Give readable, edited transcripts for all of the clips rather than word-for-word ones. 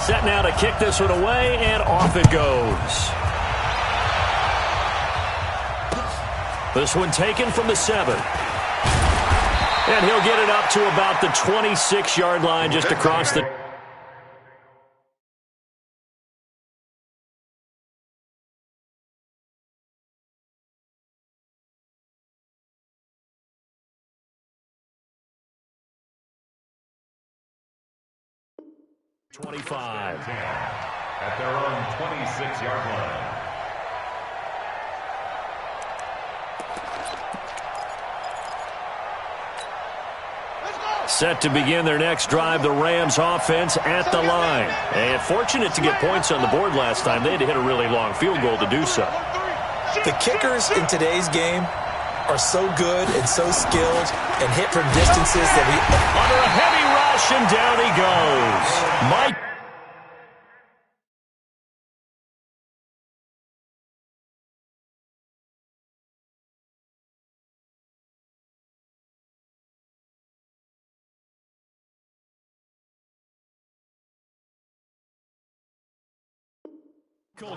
set now to kick this one away, and off it goes. This one taken from the 7. And he'll get it up to about the 26-yard line just across the... ...25. At their own 26-yard line. Set to begin their next drive, the Rams offense at the line. And fortunate to get points on the board last time. They had to hit a really long field goal to do so. The kickers in today's game are so good and so skilled and hit from distances that under a heavy rush, and down he goes. Mike.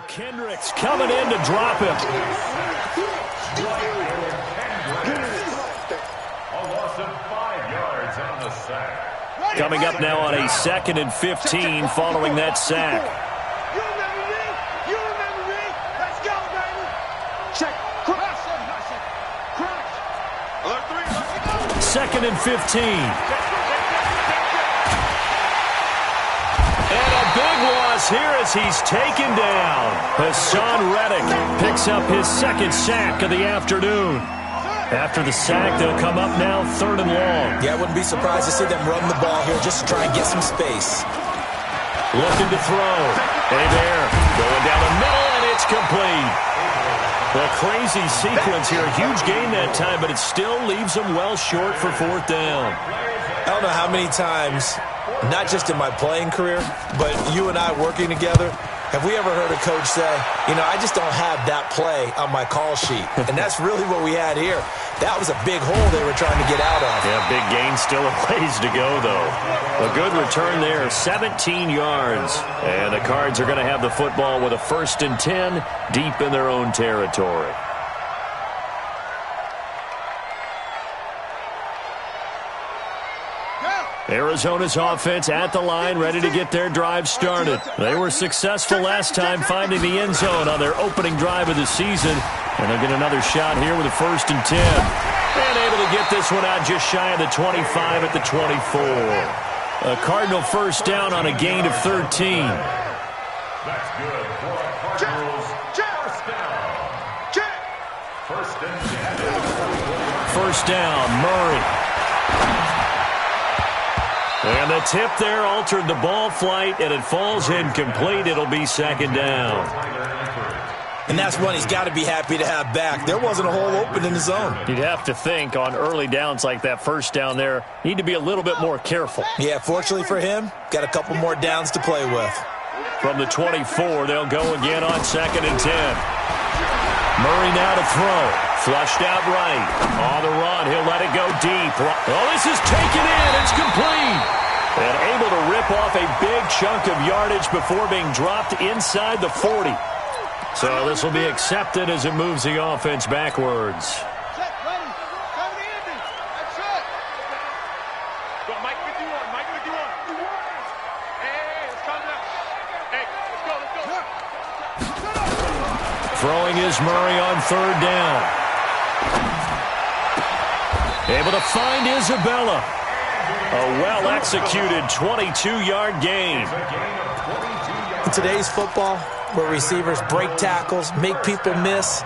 Kendricks coming in to drop him. A loss of 5 yards on the sack. Coming up now on a 2nd and 15 following that sack. You remember me? You remember me? Let's go, baby. Check. Crash. Crash. Alert 3. 2nd and 15. Big loss here as he's taken down. Hassan Reddick picks up his 2nd sack of the afternoon. After the sack, they'll come up now 3rd and long. Yeah, I wouldn't be surprised to see them run the ball here just to try and get some space. Looking to throw. Hey there. Going down the middle, and it's complete. A crazy sequence here. A huge gain that time, but it still leaves them well short for 4th down. I don't know how many times, not just in my playing career, but you and I working together, have we ever heard a coach say, you know, I just don't have that play on my call sheet. And that's really what we had here. That was a big hole they were trying to get out of. Yeah, big gain, still a ways to go, though. A good return there, 17 yards. And the Cards are going to have the football with a 1st and 10 deep in their own territory. Arizona's offense at the line, ready to get their drive started. They were successful last time finding the end zone on their opening drive of the season. And they'll get another shot here with a 1st and 10. And able to get this one out just shy of the 25 at the 24. A Cardinal 1st down on a gain of 13. That's good for a Cardinals 1st down. 1st and 10. 1st down, Murray. And the tip there altered the ball flight, and it falls incomplete. It'll be 2nd down. And that's one he's got to be happy to have back. There wasn't a hole open in the zone. You'd have to think on early downs like that 1st down there, need to be a little bit more careful. Yeah, fortunately for him, got a couple more downs to play with. From the 24, they'll go again on 2nd and 10. Murray now to throw. Flushed out right. On the run, he'll let it go deep. Oh, this is taken in. It's complete. And able to rip off a big chunk of yardage before being dropped inside the 40. So this will be accepted as it moves the offense backwards. Throwing is Murray on 3rd down. Able to find Isabella. A well-executed 22-yard gain. In today's football, where receivers break tackles, make people miss,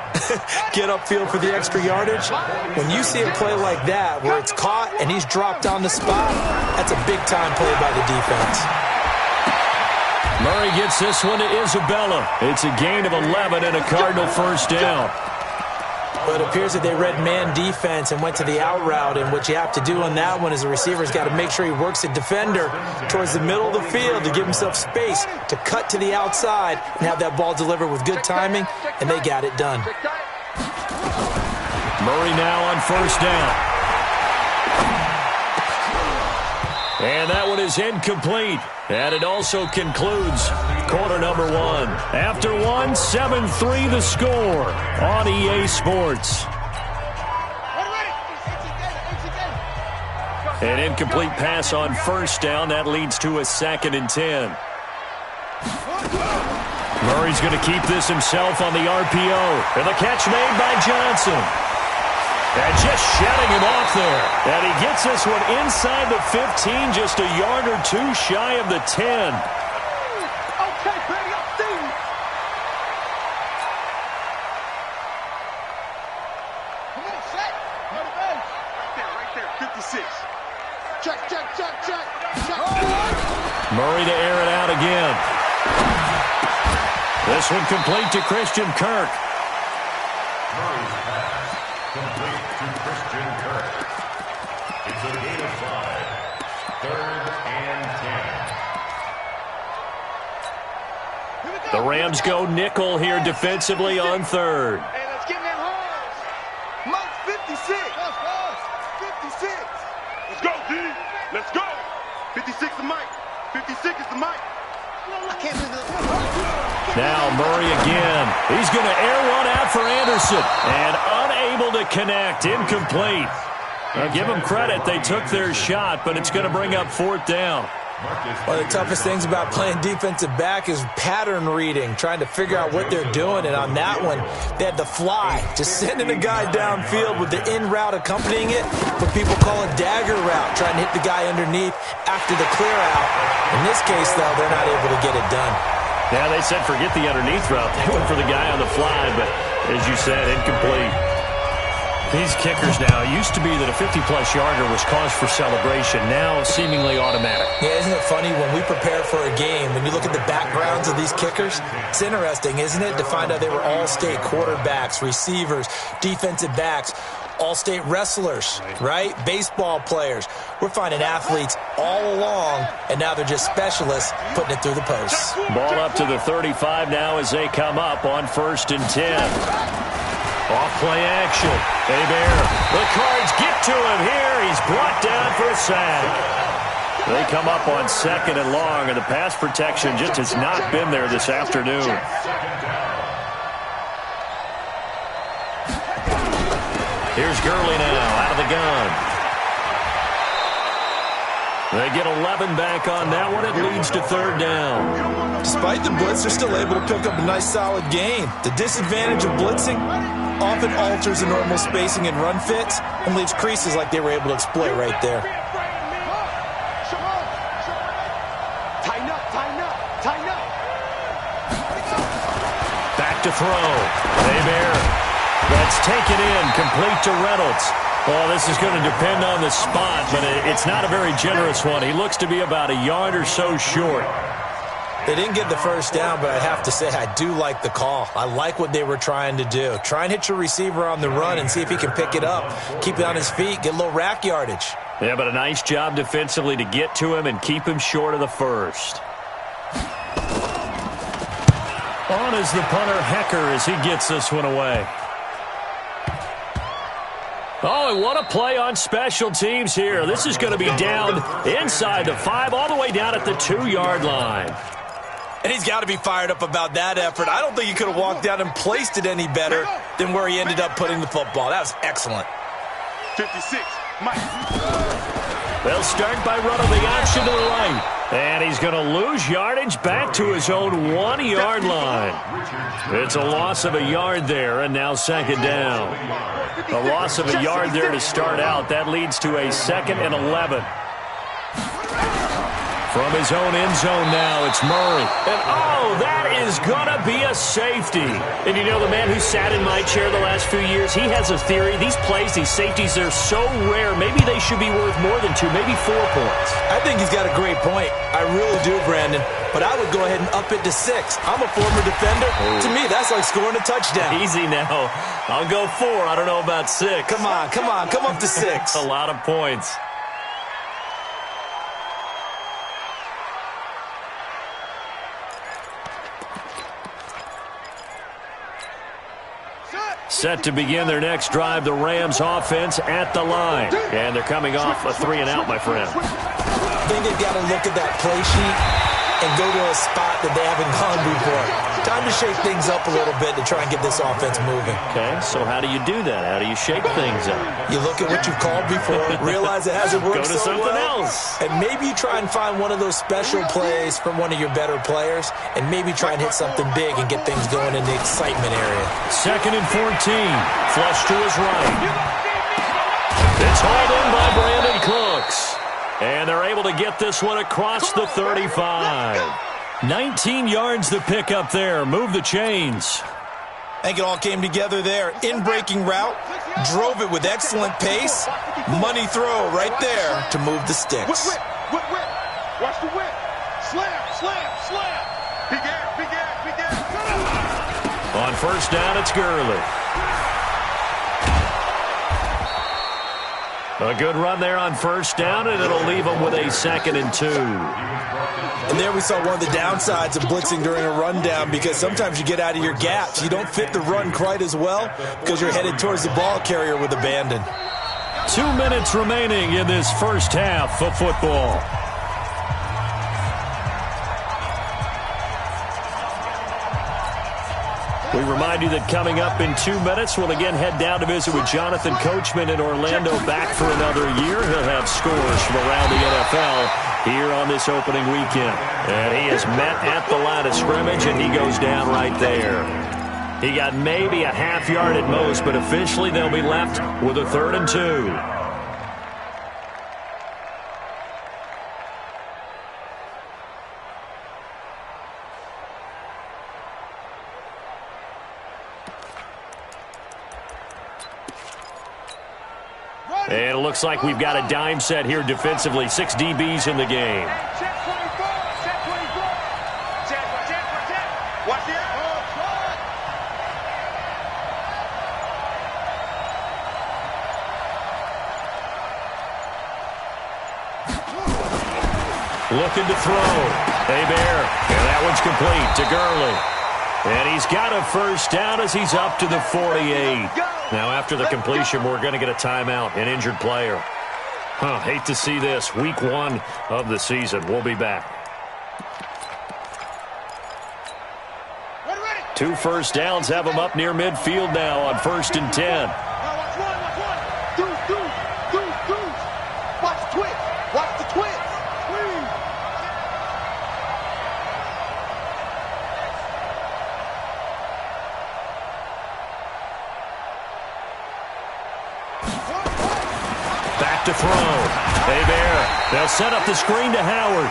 get upfield for the extra yardage, when you see a play like that where it's caught and he's dropped on the spot, that's a big-time play by the defense. Murray gets this one to Isabella. It's a gain of 11 and a Cardinal 1st down. But it appears that they read man defense and went to the out route, and what you have to do on that one is the receiver's got to make sure he works the defender towards the middle of the field to give himself space to cut to the outside and have that ball delivered with good timing, and they got it done. Murray now on 1st down. And that one is incomplete. And it also concludes quarter number one. After one, 7-3 the score on EA Sports. An incomplete pass on first down. That leads to a 2nd and 10. Murray's going to keep this himself on the RPO. And the catch made by Johnson. And just shutting him off there. And he gets this one inside the 15, just a yard or two shy of the 10. Okay, baby, I'll see you. Come on, set. Go to base. Right there, 56. Check. Murray to air it out again. This one complete to Christian Kirk. Murray's pass complete to Christian Kirk. It's a gain of 5. 3rd and 10. The Rams go nickel here defensively on 3rd. Hey, let's get in that hole. Mike, 56. 56. Let's go, D. Let's go. 56 is Mike. 56 is the Mike. I can't do this. Now Murray again. He's going to air one out for Anderson. And unable to connect. Incomplete. Now give them credit. They took their shot, but it's going to bring up 4th down. One of the toughest things about playing defensive back is pattern reading, trying to figure out what they're doing. And on that one, they had the fly, just sending a guy downfield with the in route accompanying it, what people call a dagger route, trying to hit the guy underneath after the clear out. In this case, though, they're not able to get it done. Yeah, they said forget the underneath route. They went for the guy on the fly, but as you said, incomplete. These kickers now, it used to be that a 50-plus yarder was cause for celebration. Now, seemingly automatic. Yeah, isn't it funny when we prepare for a game, when you look at the backgrounds of these kickers, it's interesting, isn't it, to find out they were all-state quarterbacks, receivers, defensive backs, all-state wrestlers, right? Baseball players. We're finding athletes all along, and now they're just specialists putting it through the posts. Ball up to the 35 now as they come up on 1st and 10. Off play action. Hebert. The Cards get to him here. He's brought down for a sack. They come up on 2nd and long, and the pass protection just has not been there this afternoon. Here's Gurley now out of the gun. They get 11 back on that one. It leads to 3rd down. Despite the blitz, they're still able to pick up a nice, solid gain. The disadvantage of blitzing often alters the normal spacing and run fits and leaves creases like they were able to exploit right there. Tighten up. Back to throw. Hebert. That's taken in, complete to Reynolds. Well, this is going to depend on the spot, but it's not a very generous one. He looks to be about a yard or so short. They didn't get the first down, but I have to say I do like the call. I like what they were trying to do. Try and hit your receiver on the run and see if he can pick it up. Keep it on his feet, get a little rack yardage. Yeah, but a nice job defensively to get to him and keep him short of the first. On is the punter, Hecker, as he gets this one away. Oh, and what a play on special teams here. This is going to be down inside the 5, all the way down at the 2-yard line. And he's got to be fired up about that effort. I don't think he could have walked down and placed it any better than where he ended up putting the football. That was excellent. 56, Mike. They'll start by running the option to the right. And he's going to lose yardage back to his own 1-yard line. It's a loss of a yard there, and now 2nd down. A loss of a yard there to start out. That leads to a 2nd and 11. From his own end zone now, it's Murray. And, oh, that is going to be a safety. And you know, the man who sat in my chair the last few years, he has a theory. These plays, these safeties, they're so rare. Maybe they should be worth more than 2, maybe 4 points. I think he's got a great point. I really do, Brandon. But I would go ahead and up it to 6. I'm a former defender. Oh. To me, that's like scoring a touchdown. Easy now. I'll go 4. I don't know about 6. Come on. Come up to 6. That's a lot of points. Set to begin their next drive, the Rams offense at the line. And they're coming off a 3-and-out, my friend. think they've got to look at that play sheet and go to a spot that they haven't gone before. Time to shake things up a little bit to try and get this offense moving. Okay, so how do you do that? How do you shake things up? You look at what you've called before, realize it hasn't worked Go to so something well, else. and maybe you try and find one of those special plays from one of your better players, and maybe try and hit something big and get things going in the excitement area. 2nd and 14. Flush to his right. It's hauled in by Brandon Cooks. And they're able to get this one across the 35. 19 yards to pick up there. Move the chains. I think it all came together there. In-breaking route, drove it with excellent pace. Money throw right there to move the sticks. Whip. Watch the whip. Slam. Big ass. On first down, it's Gurley. A good run there on first down, and it'll leave them with a 2nd and 2. And there we saw one of the downsides of blitzing during a rundown, because sometimes you get out of your gaps. You don't fit the run quite as well because you're headed towards the ball carrier with abandon. 2 minutes remaining in this first half of football. We remind you that coming up in 2 minutes, we'll again head down to visit with Jonathan Coachman in Orlando, back for another year. He'll have scores from around the NFL here on this opening weekend. And he is met at the line of scrimmage, and he goes down right there. He got maybe a half yard at most, but officially they'll be left with a 3rd and 2. And it looks like we've got a dime set here defensively. 6 DBs in the game. Check 24. Watch it. Looking to throw. Hebert. And that one's complete to Gurley. And he's got a first down as he's up to the 48. Now, after the completion, we're going to get a timeout, an injured player. Hate to see this. Week 1 of the season. We'll be back. 2 first downs have them up near midfield now on 1st and 10. Watch one. Deuce. Watch the twitch. To throw. Hebert. They'll set up the screen to Howard.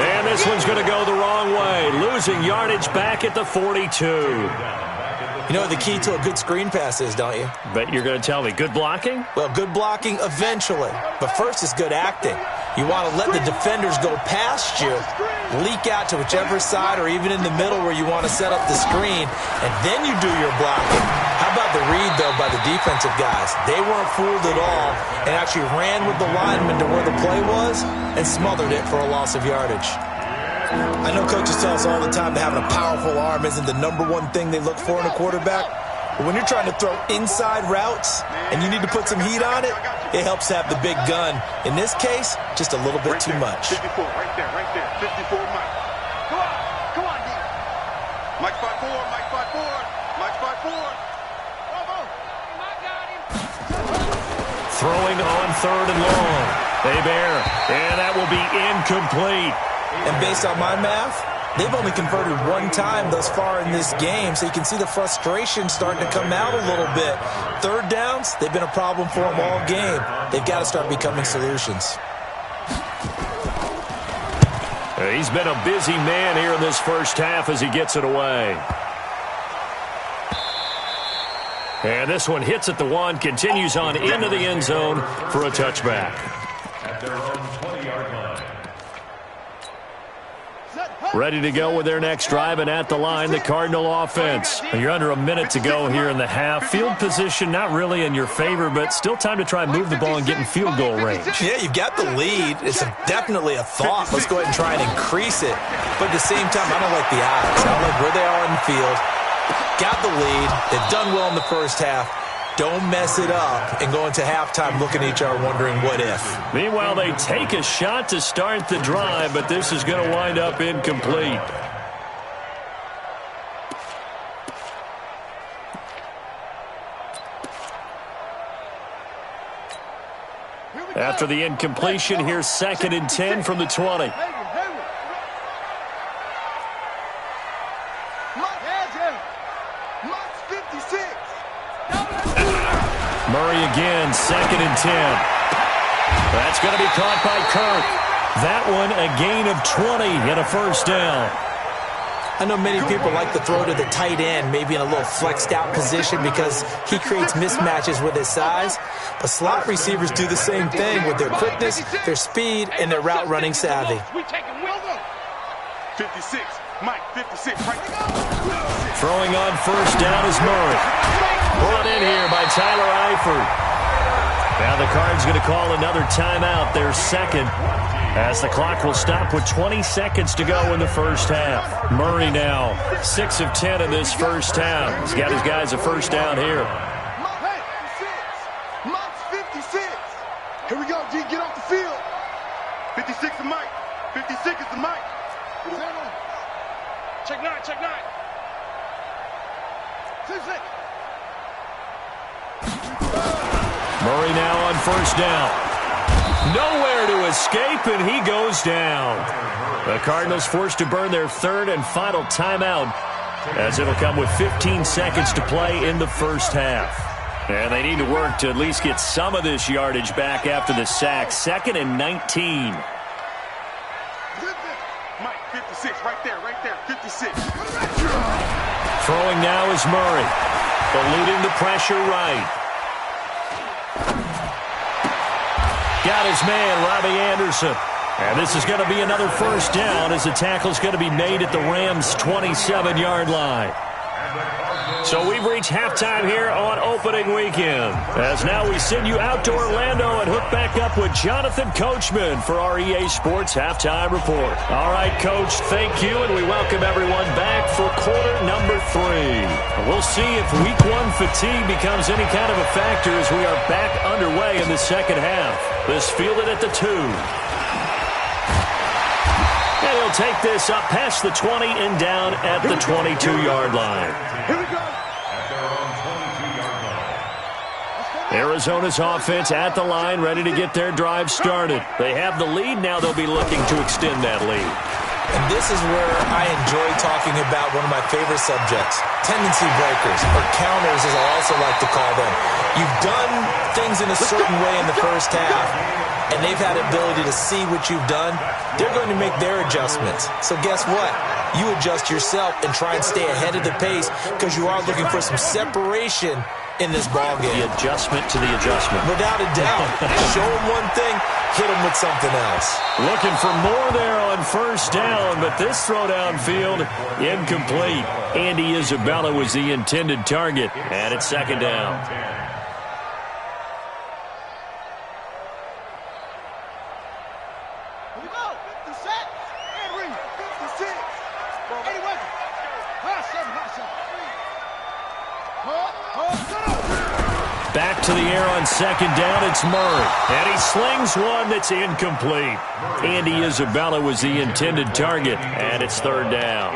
And this one's going to go the wrong way. Losing yardage back at the 42. You know what the key to a good screen pass is, don't you? Bet you're going to tell me. Good blocking? Well, good blocking eventually. But first is good acting. You want to let the defenders go past you, leak out to whichever side or even in the middle where you want to set up the screen, and then you do your blocking. How about the read, though, by the defensive guys? They weren't fooled at all and actually ran with the lineman to where the play was and smothered it for a loss of yardage. I know coaches tell us all the time that having a powerful arm isn't the #1 thing they look for in a quarterback. But when you're trying to throw inside routes and you need to put some heat on it, it helps have the big gun. In this case, just a little bit too much. 54, right there. 54, Mike. Come on, D. Mike 5-4. Throwing on 3rd and long. Hebert. And that will be incomplete. And based on my math, they've only converted 1 time thus far in this game, so you can see the frustration starting to come out a little bit. 3rd downs, they've been a problem for them all game. They've got to start becoming solutions. He's been a busy man here in this first half as he gets it away. And this one hits at the 1, continues on into the end zone for a touchback. At their own 20-yard line. Ready to go with their next drive, and at the line, the Cardinal offense. You're under a minute to go here in the half. Field position not really in your favor, but still time to try and move the ball and get in field goal range. Yeah, you've got the lead. It's definitely a thought. Let's go ahead and try and increase it. But at the same time, I don't like the odds. I don't like where they are in the field. Got the lead. They've done well in the first half. Don't mess it up and go into halftime looking at each other wondering what if. Meanwhile, they take a shot to start the drive, but this is going to wind up incomplete. After the incompletion, here's 2nd and 10 from the 20. Murray again, 2nd and 10. That's going to be caught by Kirk. That one a gain of 20 and a first down. I know many people like to throw to the tight end, maybe in a little flexed out position because he creates mismatches with his size. But slot receivers do the same thing with their quickness, their speed, and their route running savvy. 56, Mike, 56, right. Throwing on first down is Murray. Brought in here by Tyler Eifert. Now the Cards going to call another timeout, their second, as the clock will stop with 20 seconds to go in the first half. Murray now 6 of 10 in this first half. He's got his guys a first down here. Mike's 56. Here we go, G, get off the field. 56 is Mike. 56 is the Mike. Check 9, check 9. 6. Murray now on first down. Nowhere to escape, and he goes down. The Cardinals forced to burn their third and final timeout, as it'll come with 15 seconds to play in the first half. And they need to work to at least get some of this yardage back after the sack. 2nd and 19. Mike, 56, right there, 56. Throwing now is Murray. Eluding the pressure right. Got his man, Robbie Anderson. And this is going to be another first down as the tackle's going to be made at the Rams' 27-yard line. So we've reached halftime here on opening weekend. As now we send you out to Orlando and hook back up with Jonathan Coachman for our EA Sports Halftime Report. All right, Coach, thank you, and we welcome everyone back for quarter number 3. We'll see if week 1 fatigue becomes any kind of a factor as we are back underway in the second half. This fielded at the 2. And he'll take this up past the 20 and down at the 22-yard line. Here we go. Arizona's offense at the line, ready to get their drive started. They have the lead. Now they'll be looking to extend that lead. And this is where I enjoy talking about one of my favorite subjects, tendency breakers, or counters as I also like to call them. You've done things in a certain way in the first half, and they've had the ability to see what you've done. They're going to make their adjustments. So guess what? You adjust yourself and try and stay ahead of the pace because you are looking for some separation in this ballgame. The adjustment to the adjustment. Without a doubt. Show them one thing, hit them with something else. Looking for more there on first down, but this throw downfield incomplete. Andy Isabella was the intended target, and it's second down. Back to the air on second down, it's Murray. And he slings one that's incomplete. Andy Isabella was the intended target, and it's third down.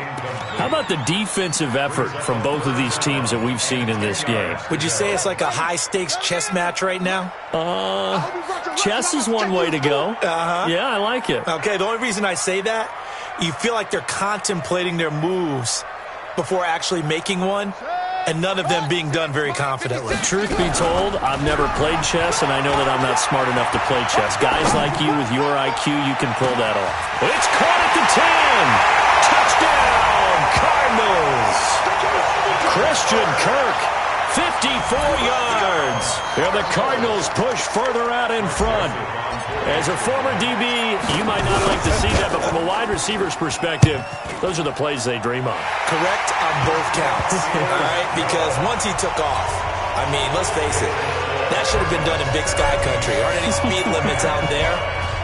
How about the defensive effort from both of these teams that we've seen in this game? Would you say it's like a high-stakes chess match right now? Chess is one way to go. Yeah, I like it. Okay, the only reason I say that, you feel like they're contemplating their moves before actually making one, and none of them being done very confidently. Truth be told, I've never played chess, and I know that I'm not smart enough to play chess. Guys like you with your IQ, you can pull that off. It's caught at the 10. Touchdown, Cardinals. Christian Kirk, 54 yards. And the Cardinals push further out in front. As a former DB, you might not like to see that, but from a wide receiver's perspective, those are the plays they dream of. Correct on both counts, all right? Because once he took off, I mean, let's face it, that should have been done in Big Sky Country. Aren't any speed limits out there?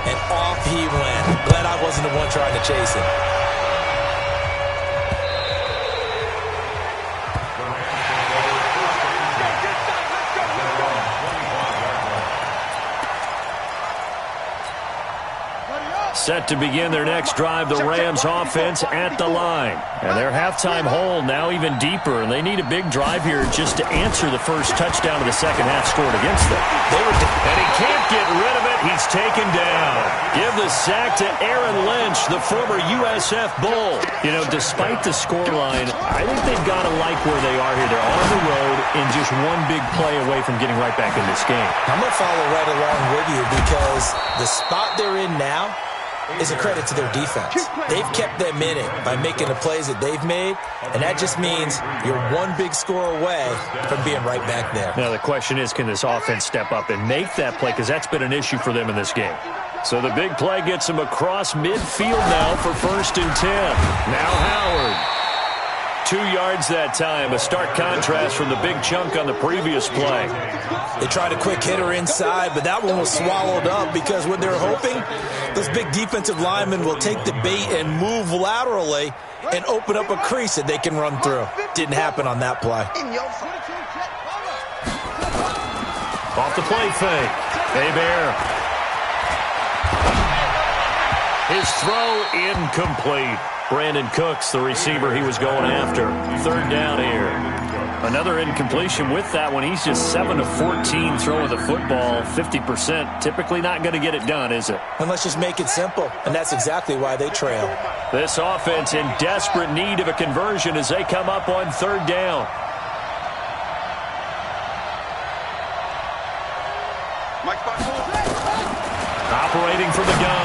And off he went. Glad I wasn't the one trying to chase him. set to begin their next drive. The Rams offense at the line. And their halftime hole now even deeper. And they need a big drive here just to answer the first touchdown of the second half scored against them. And he can't get rid of it. He's taken down. Give the sack to Aaron Lynch, the former USF Bull. You know, despite the scoreline, I think they've got to like where they are here. They're on the road and just one big play away from getting right back in this game. I'm going to follow right along with you because the spot they're in now is a credit to their defense. They've kept them in it by making the plays that they've made, and that just means you're one big score away from being right back there. Now the question is, can this offense step up and make that play, because that's been an issue for them in this game. So the big play gets them across midfield now for 1st and 10. Now Howard. 2 yards that time, a stark contrast from the big chunk on the previous play. They tried a quick hitter inside, but that one was swallowed up because what they're hoping, those big defensive linemen will take the bait and move laterally and open up a crease that they can run through. Didn't happen on that play. Off the play fake. Bear. His throw incomplete. Brandon Cooks, the receiver he was going after. 3rd down here. Another incompletion with that one. He's just 7 of 14 throwing the football, 50%. Typically not going to get it done, is it? And let's just make it simple, and that's exactly why they trail. This offense in desperate need of a conversion as they come up on 3rd down. Operating from the gun.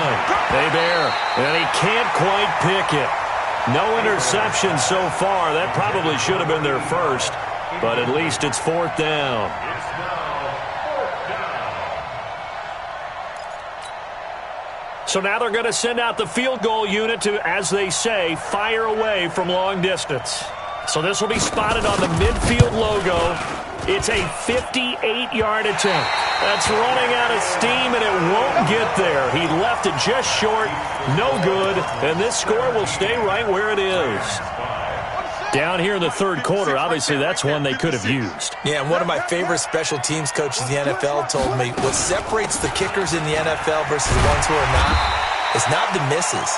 Bear, and he can't quite pick it. No interception so far. That probably should have been their first, but at least it's 4th down. So now they're going to send out the field goal unit to, as they say, fire away from long distance. So this will be spotted on the midfield logo. It's a 58-yard attempt. That's running out of steam, and it won't get there. He left it just short, no good, and this score will stay right where it is. Down here in the 3rd quarter, obviously that's one they could have used. Yeah, and one of my favorite special teams coaches in the NFL told me what separates the kickers in the NFL versus the ones who are not is not the misses.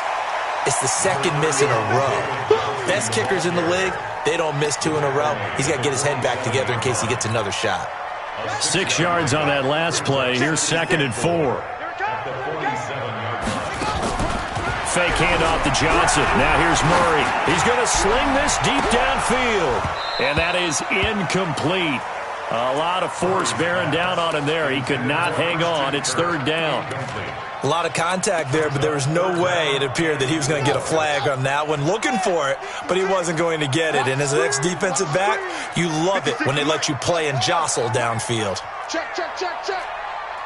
It's the second miss in a row. Best kickers in the league, they don't miss 2 in a row. He's got to get his head back together in case he gets another shot. 6 yards on that last play. Here's 2nd and 4. Fake handoff to Johnson. Now here's Murray. He's going to sling this deep downfield. And that is incomplete. A lot of force bearing down on him there. He could not hang on. It's 3rd down. A lot of contact there, but there was no way it appeared that he was going to get a flag on that one. Looking for it, but he wasn't going to get it. And as an ex-defensive back, you love it when they let you play and jostle downfield. Check.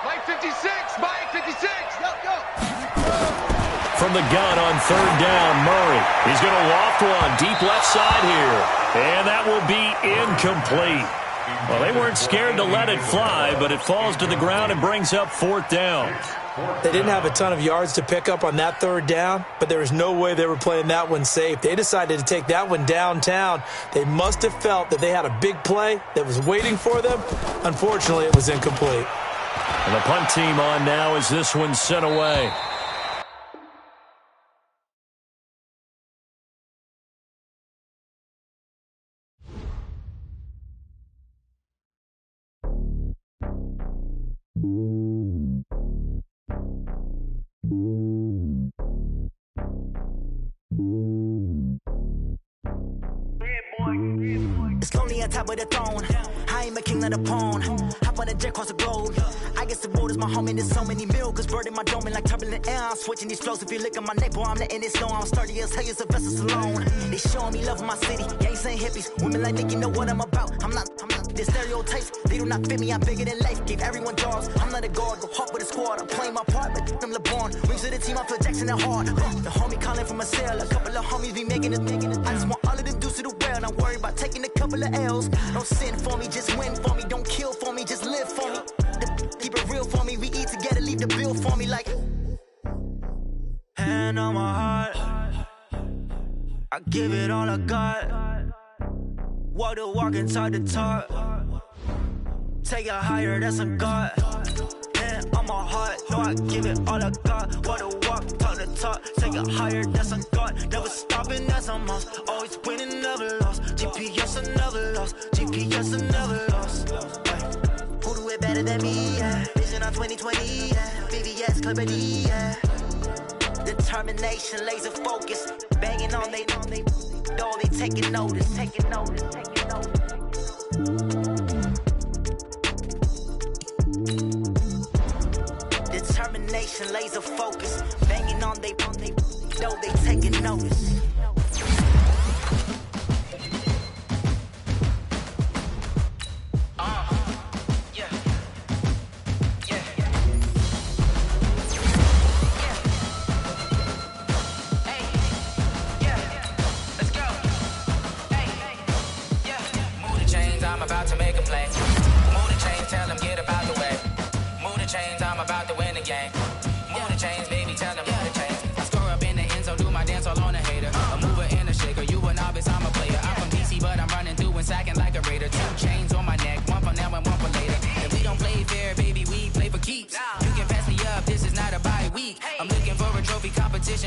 Mike 56. Mike 56. Go. From the gun on 3rd down, Murray. He's going to loft one deep left side here. And that will be incomplete. Well, they weren't scared to let it fly, but it falls to the ground and brings up 4th down. They didn't have a ton of yards to pick up on that 3rd down, but there was no way they were playing that one safe. They decided to take that one downtown. They must have felt that they had a big play that was waiting for them. Unfortunately, it was incomplete. And the punt team on now as this one's sent away. It's lonely on top of the throne. I ain't a king of the pawn. Hop on a jet across the globe. I guess the road is my home and there's so many milkers burning my dome like turbulent air. I'm switching these flows. If you look at my neck, boy, I'm letting it snow. I'm sturdy as hell, as a vessel alone. They showing me love in my city. Gangs ain't hippies. Women like me, you know what I'm about. I'm not the stereotypes. They do not fit me. I'm bigger than life. Gave everyone jobs. I'm not a guard. Go hard with a squad. I'm playing my part, but I'm LeBron. Rings to the team. I feel Jackson and hard. The homie calling from a cell. A couple of homies be making it. I just want all of them dudes to the well. Not worried about taking a couple of L's. Don't sin for me, just win for me. Don't kill for me, just live for me. Keep it real for me. We eat together, leave the bill for me like. Hand on my heart, I give it all I got. Walk the walk inside the talk. Take it higher, that's a God. Hand on my my heart, know I give it all I got. Wanna walk, talk the talk, take it higher, that's a God. Never stopping, that's a must. Always winning, never lost. GPS, I never lost. GPS, I never lost. Who do it better than me, yeah? Vision on 2020, yeah. VVS, Clarity, yeah. Determination, laser focus. Banging on they, know they taking notice, taking notice, taking notice. Determination, laser focus. Banging on they, know they taking notice.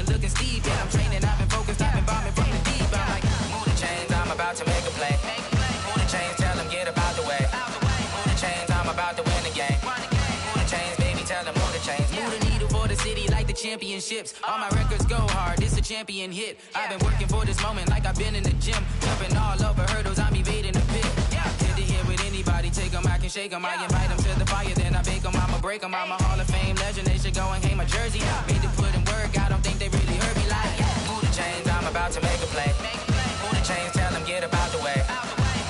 Looking steep, yeah, I'm training, I've been focused, I've been bombing from the deep. I'm like, move the chains, I'm about to make a play. Move the chains, tell them get about the way. Move the chains, I'm about to win the game. Move the chains, baby, tell them move the chains. Move the needle for the city like the championships. All my records go hard, this a champion hit. I've been working for this moment like I've been in the gym. Jumping all over hurdles, I'm evading the pit. Hit to hit with anybody, take them, I can shake them. I invite them to the fire, then I bake them, I'ma break them. I'm a Hall of Fame legend, they should go and hang my jersey. Made to put in work, I don't think they really heard me like. Move the chains, I'm about to make a play. Move the chains, tell them get about the way.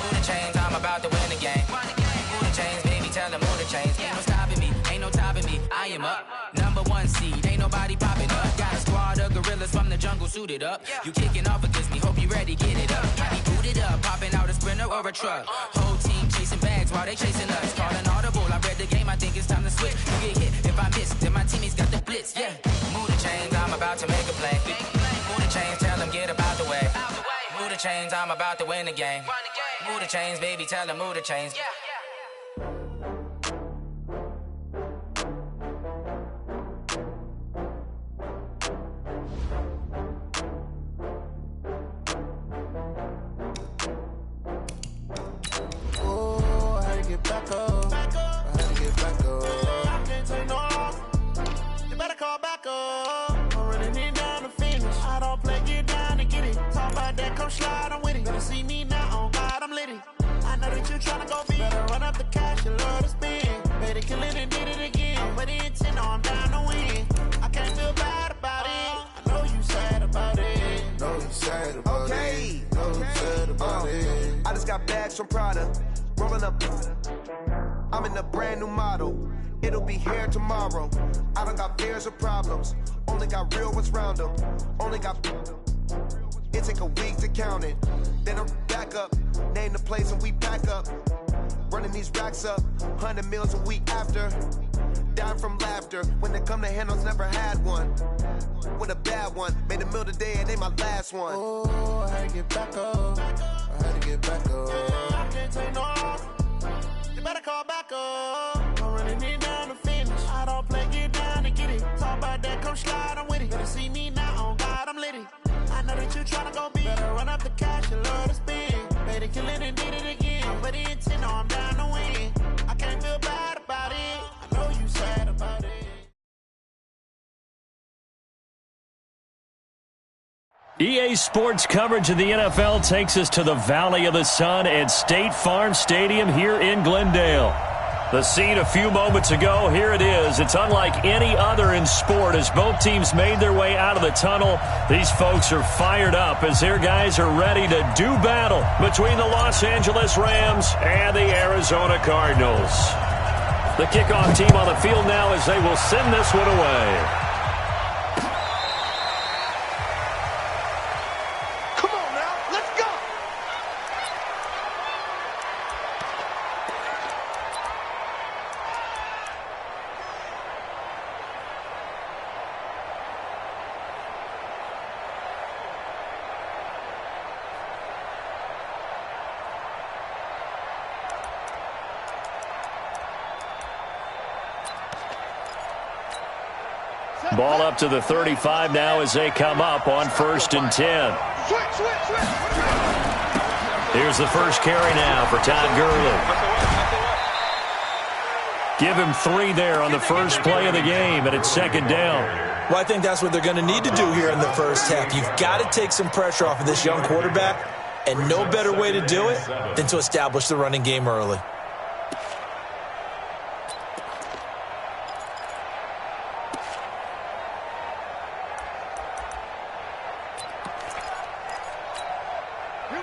Move the chains, I'm about to win the game. Move the chains, baby, tell them move the chains. Ain't no stopping me, ain't no topping me. I am up, #1 seed, ain't nobody popping up. Got a squad of gorillas from the jungle suited up. You kicking off against me, hope you ready, get it up. Might be booted up, popping out a Sprinter or a truck. Whole team chasing bags while they chasing us. Calling audible, I read the game, I think it's time to switch. You get hit, if I miss, then my teammates got the blitz, yeah. Move the chains, I'm about to make a play. Move the chains, tell them get about the way. Move the chains, I'm about to win the game. Move the chains, baby, tell them move the chains. Slide, I'm with it. Better see me now, on God, I'm lit it. I know that you tryna go big. Better run up the cash, you love to spend. Better kill it and did it again. I'm with the intent, no, I'm down to win. I can't feel bad about it. I know you sad about it. Know you sad about it. Know you sad about it. I just got bags from Prada. Rolling up. I'm in a brand new model. It'll be here tomorrow. I don't got fears or problems. Only got real ones round them. Only got... It take a week to count it. Then I'm back up. Name the place and we pack up. Running these racks up. 100 meals a week after. Dying from laughter. When they come to handles, never had one. With a bad one. Made a meal today and they my last one. Oh, I had to get back up. I had to get back up. I can't take no loss. You better call back up. I'm running it down to finish. I don't play, get down to get it. Talk about that, come slide, I'm with it. Better see me now, on God, I'm lit it. I know that you tryna go big. Better run up the cash, you love to spend. Better kill it and did it again. I'm with the intent, no, I'm down to win. I can't feel bad about it. I know you sad about it. EA Sports coverage of the NFL takes us to the Valley of the Sun at State Farm Stadium here in Glendale. The scene a few moments ago, here it is. It's unlike any other in sport as both teams made their way out of the tunnel. These folks are fired up as their guys are ready to do battle between the Los Angeles Rams and the Arizona Cardinals. The kickoff team on the field now as they will send this one away. Ball up to the 35 now as they come up on 1st and 10. Here's the first carry now for Todd Gurley. Give him 3 there on the first play of the game, and it's 2nd down. Well, I think that's what they're going to need to do here in the first half. You've got to take some pressure off of this young quarterback, and no better way to do it than to establish the running game early.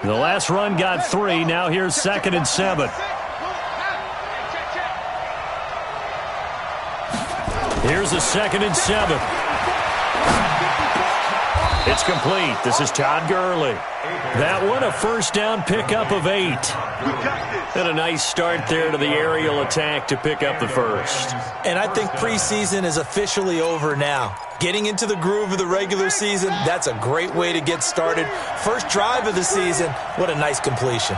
The last run got 3. Now here's 2nd and 7. Here's a 2nd and 7. It's complete. This is Todd Gurley. That one, a first down pickup of 8. And a nice start there to the aerial attack to pick up the first. And I think preseason is officially over now. Getting into the groove of the regular season, that's a great way to get started. First drive of the season, what a nice completion.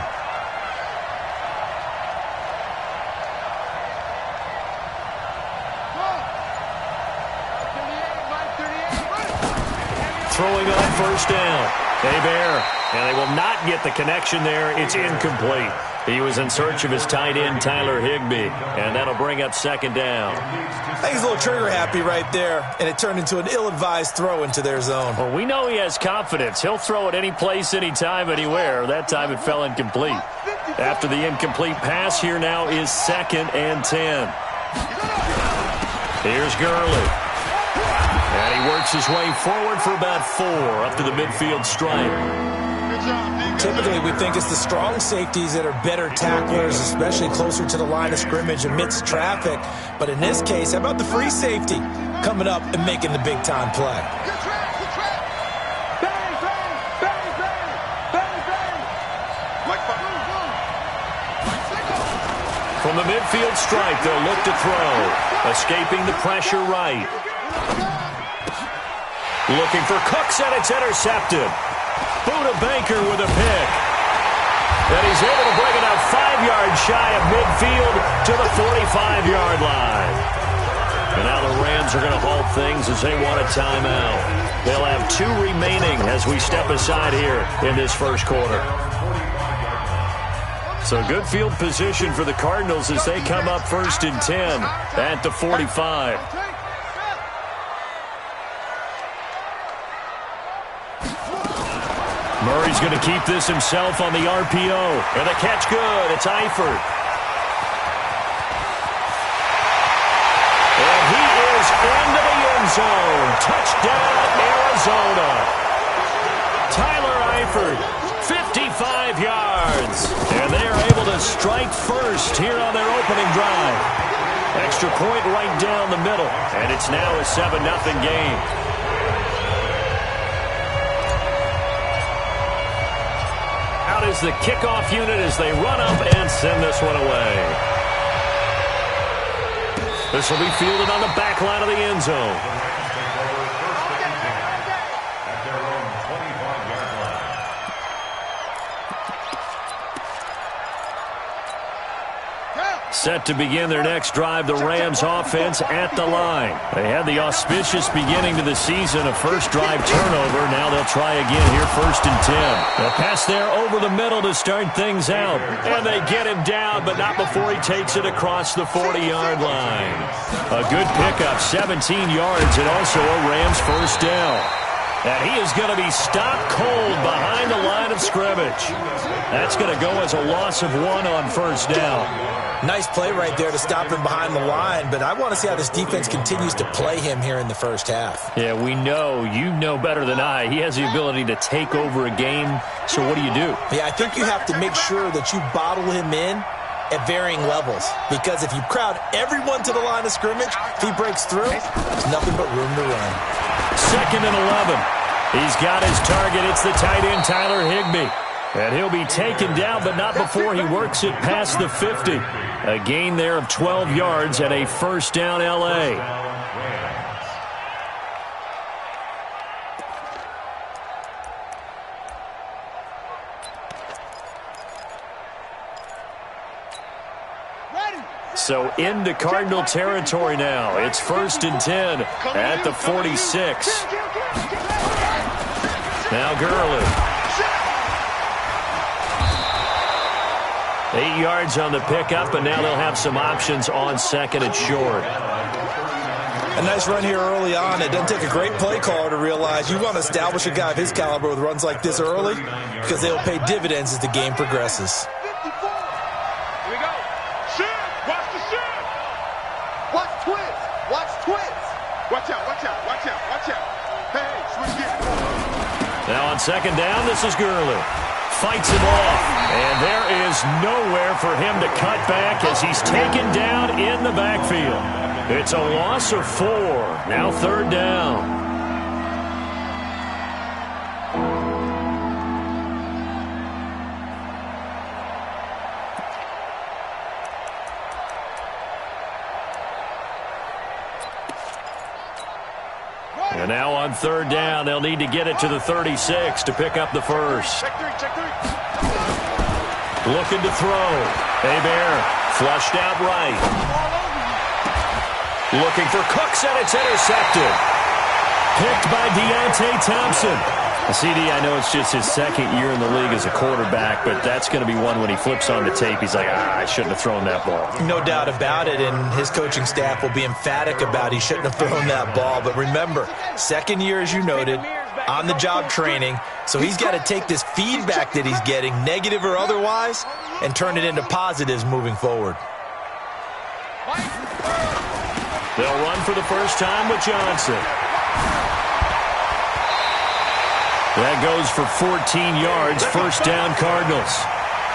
Throwing on first down. Bear. And they will not get the connection there. It's incomplete. He was in search of his tight end, Tyler Higbee. And that'll bring up 2nd down. I think he's a little trigger happy right there. And it turned into an ill-advised throw into their zone. Well, we know he has confidence. He'll throw it any place, anytime, anywhere. That time it fell incomplete. After the incomplete pass, here now is 2nd and 10. Here's Gurley. And he works his way forward for about 4 up to the midfield stripe. Typically, we think it's the strong safeties that are better tacklers, especially closer to the line of scrimmage amidst traffic. But in this case, how about the free safety coming up and making the big-time play? From the midfield stripe, they'll look to throw. Escaping the pressure right. Looking for Cooks, and it's intercepted. Buda Baker with a pick. And he's able to bring it out 5 yards shy of midfield to the 45-yard line. And now the Rams are going to halt things as they want a timeout. They'll have 2 remaining as we step aside here in this first quarter. So good field position for the Cardinals as they come up 1st and 10 at the 45. Murray's going to keep this himself on the RPO. And the catch good. It's Eifert. And he is into the end zone. Touchdown, Arizona. Tyler Eifert, 55 yards. And they are able to strike first here on their opening drive. Extra point right down the middle. And it's now a 7-0 game. Out is the kickoff unit as they run up and send this one away. This will be fielded on the back line of the end zone. Set to begin their next drive, the Rams offense at the line. They had the auspicious beginning to the season, a first drive turnover. Now they'll try again here, 1st and 10. A pass there over the middle to start things out. And they get him down, but not before he takes it across the 40-yard line. A good pickup, 17 yards, and also a Rams first down. And he is going to be stopped cold behind the line of scrimmage. That's going to go as a loss of 1 on first down. Nice play right there to stop him behind the line, but I want to see how this defense continues to play him here in the first half. Yeah, we know. You know better than I. He has the ability to take over a game, so what do you do? Yeah, I think you have to make sure that you bottle him in at varying levels, because if you crowd everyone to the line of scrimmage, if he breaks through, there's nothing but room to run. 2nd and 11. He's got his target. It's the tight end, Tyler Higbee. And he'll be taken down, but not before he works it past the 50. A gain there of 12 yards and a first down, L.A. So into Cardinal territory now. It's 1st and 10 at the 46. Now Gurley. 8 yards on the pickup, and now they'll have some options on 2nd and short. A nice run here early on. It doesn't take a great play caller to realize you want to establish a guy of his caliber with runs like this early because they'll pay dividends as the game progresses. Here we go. Shit! Watch the shit! Watch twins! Watch twins! Watch out, watch out, watch out, watch out. Hey, switch gears. Now on 2nd down, this is Gurley. Fights him off, and there is nowhere for him to cut back as he's taken down in the backfield. It's a loss of 4. Now 3rd down. And now on 3rd down, they'll need to get it to the 36 to pick up the first. Check three. Looking to throw. Hebert flushed out right. Looking for Cooks, and it's intercepted. Picked by Deontay Thompson. CD, I know it's just his 2nd year in the league as a quarterback, but that's going to be one when he flips on the tape. He's like, I shouldn't have thrown that ball. No doubt about it, and his coaching staff will be emphatic about he shouldn't have thrown that ball. But remember, 2nd year, as you noted, on-the-job training, so he's got to take this feedback that he's getting, negative or otherwise, and turn it into positives moving forward. They'll run for the first time with Johnson. That goes for 14 yards, 1st down Cardinals.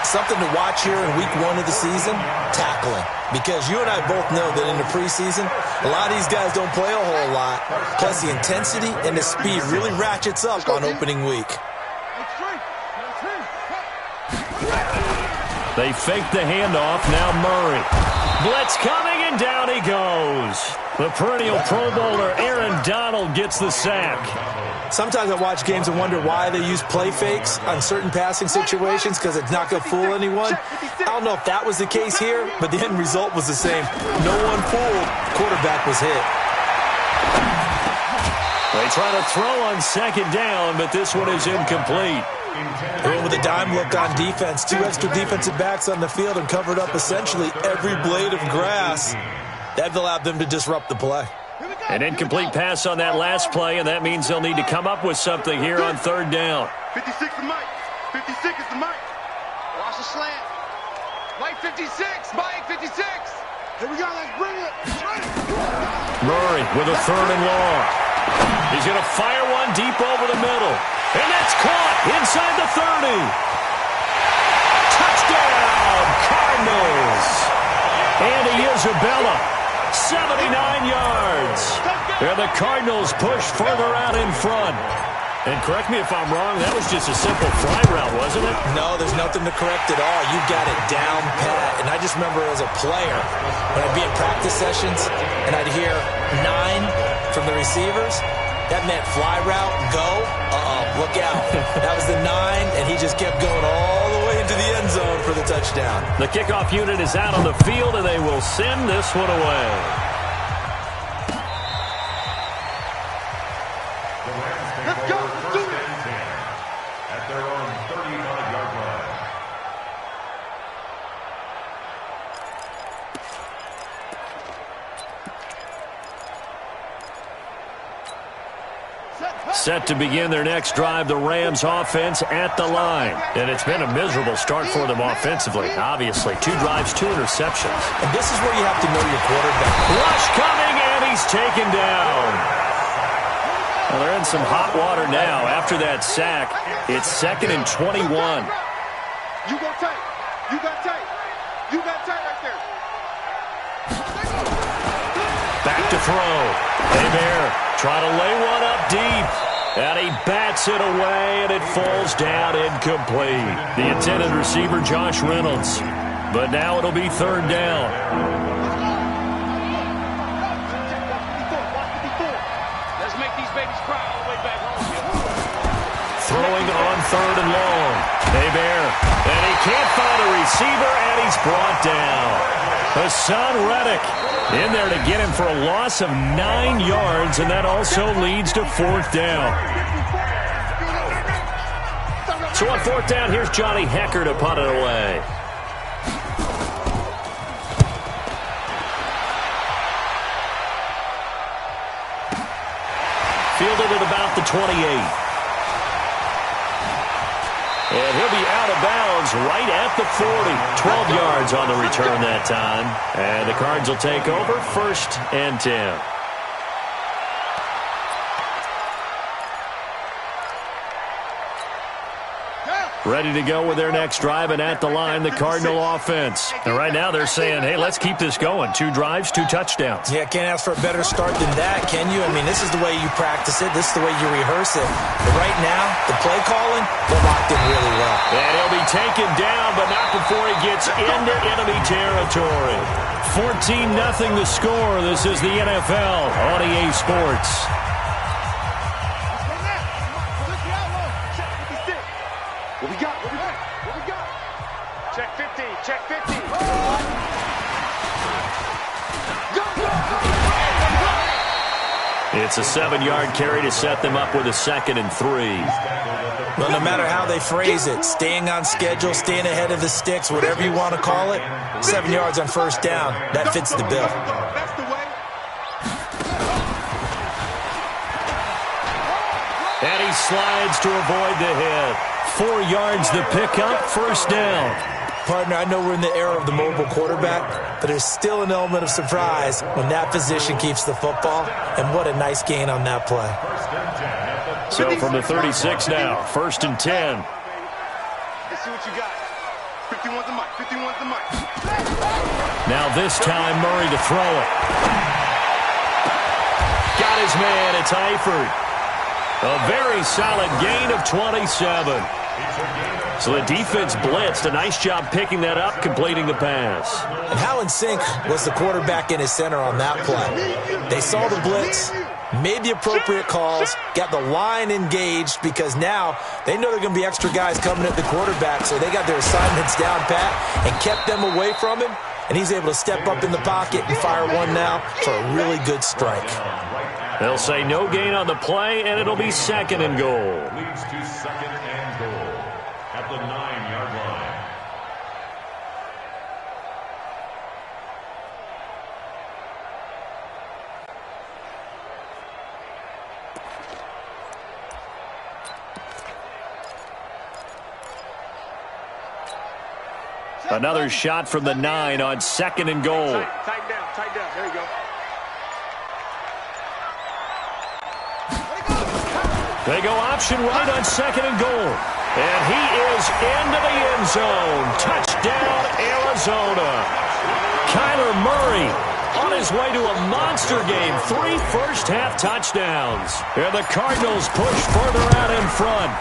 Something to watch here in week 1 of the season, tackling. Because you and I both know that in the preseason, a lot of these guys don't play a whole lot. Plus the intensity and the speed really ratchets up on opening week. They fake the handoff, now Murray. Blitz coming, and down he goes. The perennial Pro Bowler Aaron Donald gets the sack. Sometimes I watch games and wonder why they use play fakes on certain passing situations because it's not going to fool anyone. I don't know if that was the case here, but the end result was the same. No one fooled. Quarterback was hit. They try to throw on 2nd down, but this one is incomplete. They went with a dime look on defense. 2 extra defensive backs on the field and covered up essentially every blade of grass. That allowed them to disrupt the play. An incomplete pass on that last play, and that means they'll need to come up with something here on 3rd down. 56 is Mike. 56 is the Mike. Watch the slant. Mike 56. Mike 56. Here we go. Let's bring it. Murray with a 3rd and long. He's going to fire one deep over the middle. And that's caught inside the 30. Touchdown, Cardinals. Andy Isabella, 79 yards. And the Cardinals push further out in front. And correct me if I'm wrong, that was just a simple fly route, wasn't it? No, there's nothing to correct at all. You got it down pat. And I just remember as a player, when I'd be in practice sessions and I'd hear 9 from the receivers, that meant fly route, go, look out. That was the 9, and he just kept going all the way into the end zone for the touchdown. The kickoff unit is out on the field, and they will send this one away. Let's go. Let's do it. At their own 35-yard line. Set to begin their next drive, the Rams offense at the line. And it's been a miserable start for them offensively, obviously. 2 drives, 2 interceptions. And this is where you have to know your quarterback. Rush coming, and he's taken down. Well, they're in some hot water now. After that sack, it's 2nd and 21. You go tight. You got tight. You got tight right there. Back to throw. Hebert trying to lay one up deep. And he bats it away, and it falls down incomplete. The intended receiver, Josh Reynolds. But now it'll be 3rd down. Let's make these babies cry all the way back home. Throwing on 3rd and long. Hebert. And he can't find a receiver, and he's brought down. Hassan Reddick in there to get him for a loss of 9 yards, and that also leads to 4th down. So on 4th down, here's Johnny Hecker to punt it away. Fielded at about the 28. And he'll be out of bounds right at the 40. 12 yards on the return that time. And the Cards will take over 1st and 10. Ready to go with their next drive, and at the line, the Cardinal offense. And right now they're saying, hey, let's keep this going. 2 drives, 2 touchdowns. Yeah, can't ask for a better start than that, can you? I mean, this is the way you practice it. This is the way you rehearse it. But right now, the play calling, they're locked in really well. And he'll be taken down, but not before he gets into enemy territory. 14-0 the score. This is the NFL on EA Sports. What we got? What we got? Check 50. Check 50. It's a 7-yard carry to set them up with a 2nd and 3. Well, no matter how they phrase it, staying on schedule, staying ahead of the sticks, whatever you want to call it, 7 yards on 1st down, that fits the bill. That's the way. And he slides to avoid the hit. 4 yards the pickup, 1st down. Partner, I know we're in the era of the mobile quarterback, but there's still an element of surprise when that position keeps the football, and what a nice gain on that play. So from the 36 now, 1st and 10. Let's see what you got. 51's the mic. 51's the mic. Now this time, Murray to throw it. Got his man, it's Eifert. A very solid gain of 27. So the defense blitzed. A nice job picking that up, completing the pass. And how in sync was the quarterback and his center on that play? They saw the blitz, made the appropriate calls, got the line engaged, because now they know there are going to be extra guys coming at the quarterback, so they got their assignments down pat and kept them away from him, and he's able to step up in the pocket and fire one now for a really good strike. They'll say no gain on the play, and it'll be 2nd and goal. Leads to 2nd and goal at the 9-yard line. Another shot from the 9 on 2nd and goal. Tighten down. There you go. They go option right on 2nd and goal. And he is into the end zone. Touchdown, Arizona. Kyler Murray on his way to a monster game. 3 first-half touchdowns. And the Cardinals push further out in front.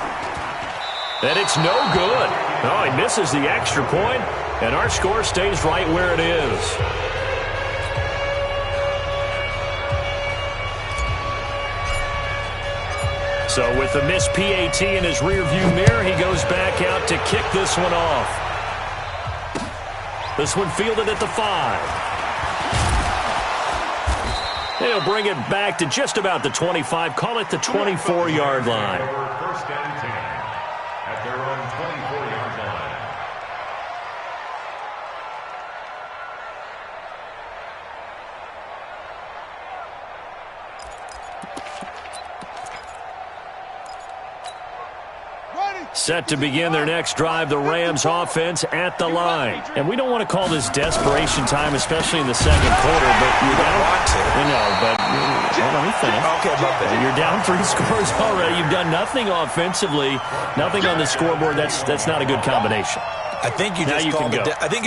And it's no good. Oh, he misses the extra point, and our score stays right where it is. So with the missed PAT in his rearview mirror, he goes back out to kick this one off. This one fielded at the 5. They'll bring it back to just about the 25. Call it the 24-yard line. 1st and 10 at their own 24-yard line. Set to begin their next drive, the Rams offense at the line. And we don't want to call this desperation time, especially in the 2nd quarter, but you don't want to. Let me finish. Okay, you're down 3 scores already. You've done nothing offensively, nothing on the scoreboard. That's not a good combination. I think you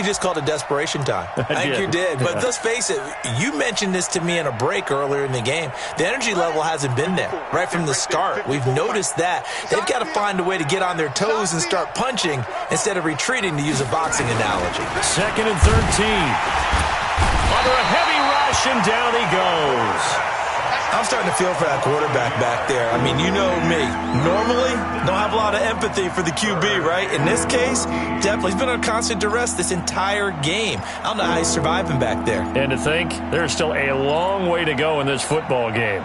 just called it desperation time. I think you did. But let's face it, you mentioned this to me in a break earlier in the game. The energy level hasn't been there right from the start. We've noticed that. They've got to find a way to get on their toes and start punching instead of retreating, to use a boxing analogy. 2nd and 13. Under a heavy rush, and down he goes. I'm starting to feel for that quarterback back there. I mean, you know me. Normally, don't have a lot of empathy for the QB, right? In this case, definitely. He's been under constant duress this entire game. I don't know how he's surviving back there. And to think, there's still a long way to go in this football game.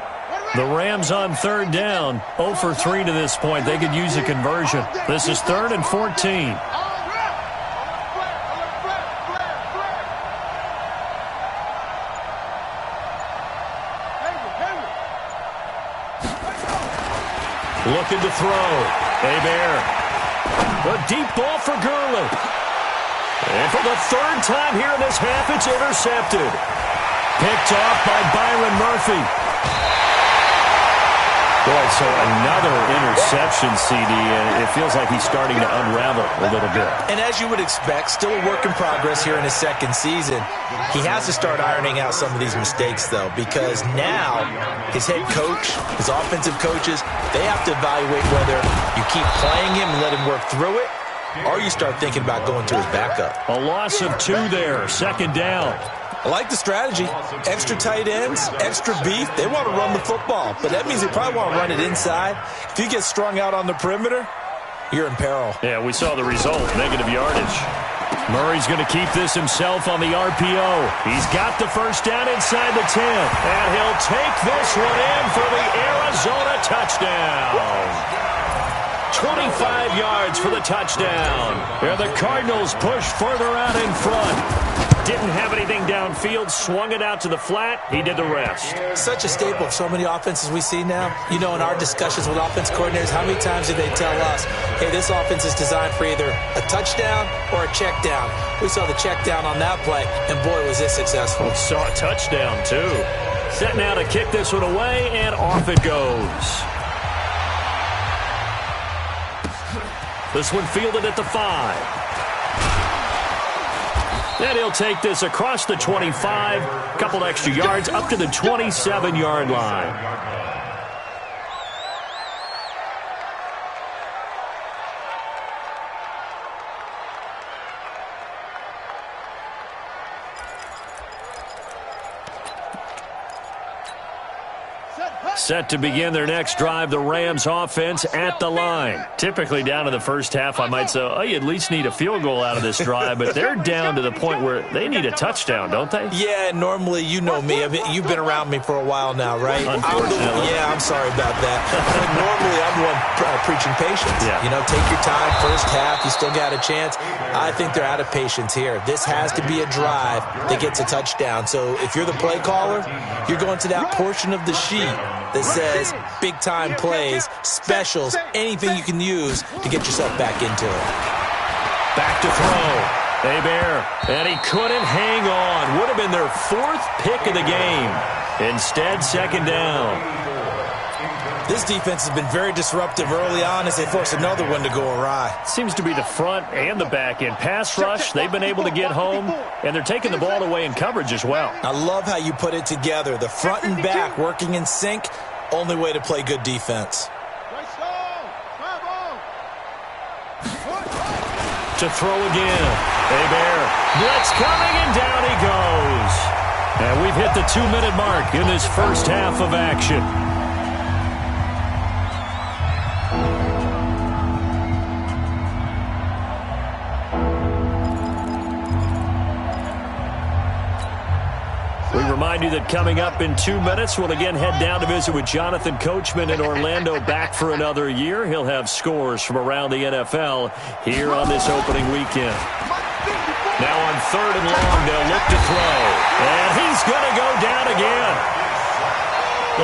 The Rams on third down, 0 for 3 to this point. They could use a conversion. This is 3rd and 14. Looking to throw. Hebert. A deep ball for Gurley. And for the 3rd time here in this half, it's intercepted. Picked off by Byron Murphy. Boy, so another interception, CD, and it feels like he's starting to unravel a little bit. And as you would expect, still a work in progress here in his 2nd season. He has to start ironing out some of these mistakes, though, because now his head coach, his offensive coaches, they have to evaluate whether you keep playing him and let him work through it, or you start thinking about going to his backup. A loss of 2 there, 2nd down. I like the strategy. Extra tight ends, extra beef. They want to run the football, but that means they probably want to run it inside. If you get strung out on the perimeter, you're in peril. Yeah, we saw the result, negative yardage. Murray's going to keep this himself on the RPO. He's got the 1st down inside the 10, and he'll take this one in for the Arizona touchdown. 25 yards for the touchdown. And the Cardinals push further out in front. Didn't have anything downfield, swung it out to the flat. He did the rest. Such a staple of so many offenses we see now. You know, in our discussions with offense coordinators, how many times do they tell us, hey, this offense is designed for either a touchdown or a check down. We saw the check down on that play, and boy, was this successful. We saw a touchdown, too. Set now to kick this one away, and off it goes. This one fielded at the 5. And he'll take this across the 25, couple extra yards up to the 27-yard line. Set to begin their next drive, the Rams offense at the line. Typically down to the first half, I might say, oh, you at least need a field goal out of this drive, but they're down to the point where they need a touchdown, don't they? Yeah, normally, you know me. I mean, you've been around me for a while now, right? Unfortunately. I'm sorry about that. Normally, I'm the one preaching patience. Yeah. You know, take your time, first half, you still got a chance. I think they're out of patience here. This has to be a drive that gets a touchdown. So if you're the play caller, you're going to that portion of the sheet that says big-time plays, specials, anything you can use to get yourself back into it. Back to throw. Hebert, and he couldn't hang on. Would have been their 4th pick of the game. Instead, 2nd down. This defense has been very disruptive early on as they force another one to go awry. Seems to be the front and the back end. Pass rush, they've been able to get home, and they're taking the ball away in coverage as well. I love how you put it together. The front and back working in sync, only way to play good defense. To throw again. Hebert, blitz coming, and down he goes. And we've hit the 2-minute mark in this first half of action. We remind you that coming up in 2 minutes, we'll again head down to visit with Jonathan Coachman in Orlando, back for another year. He'll have scores from around the NFL here on this opening weekend. Now on 3rd and long, they'll look to throw. And he's going to go down again.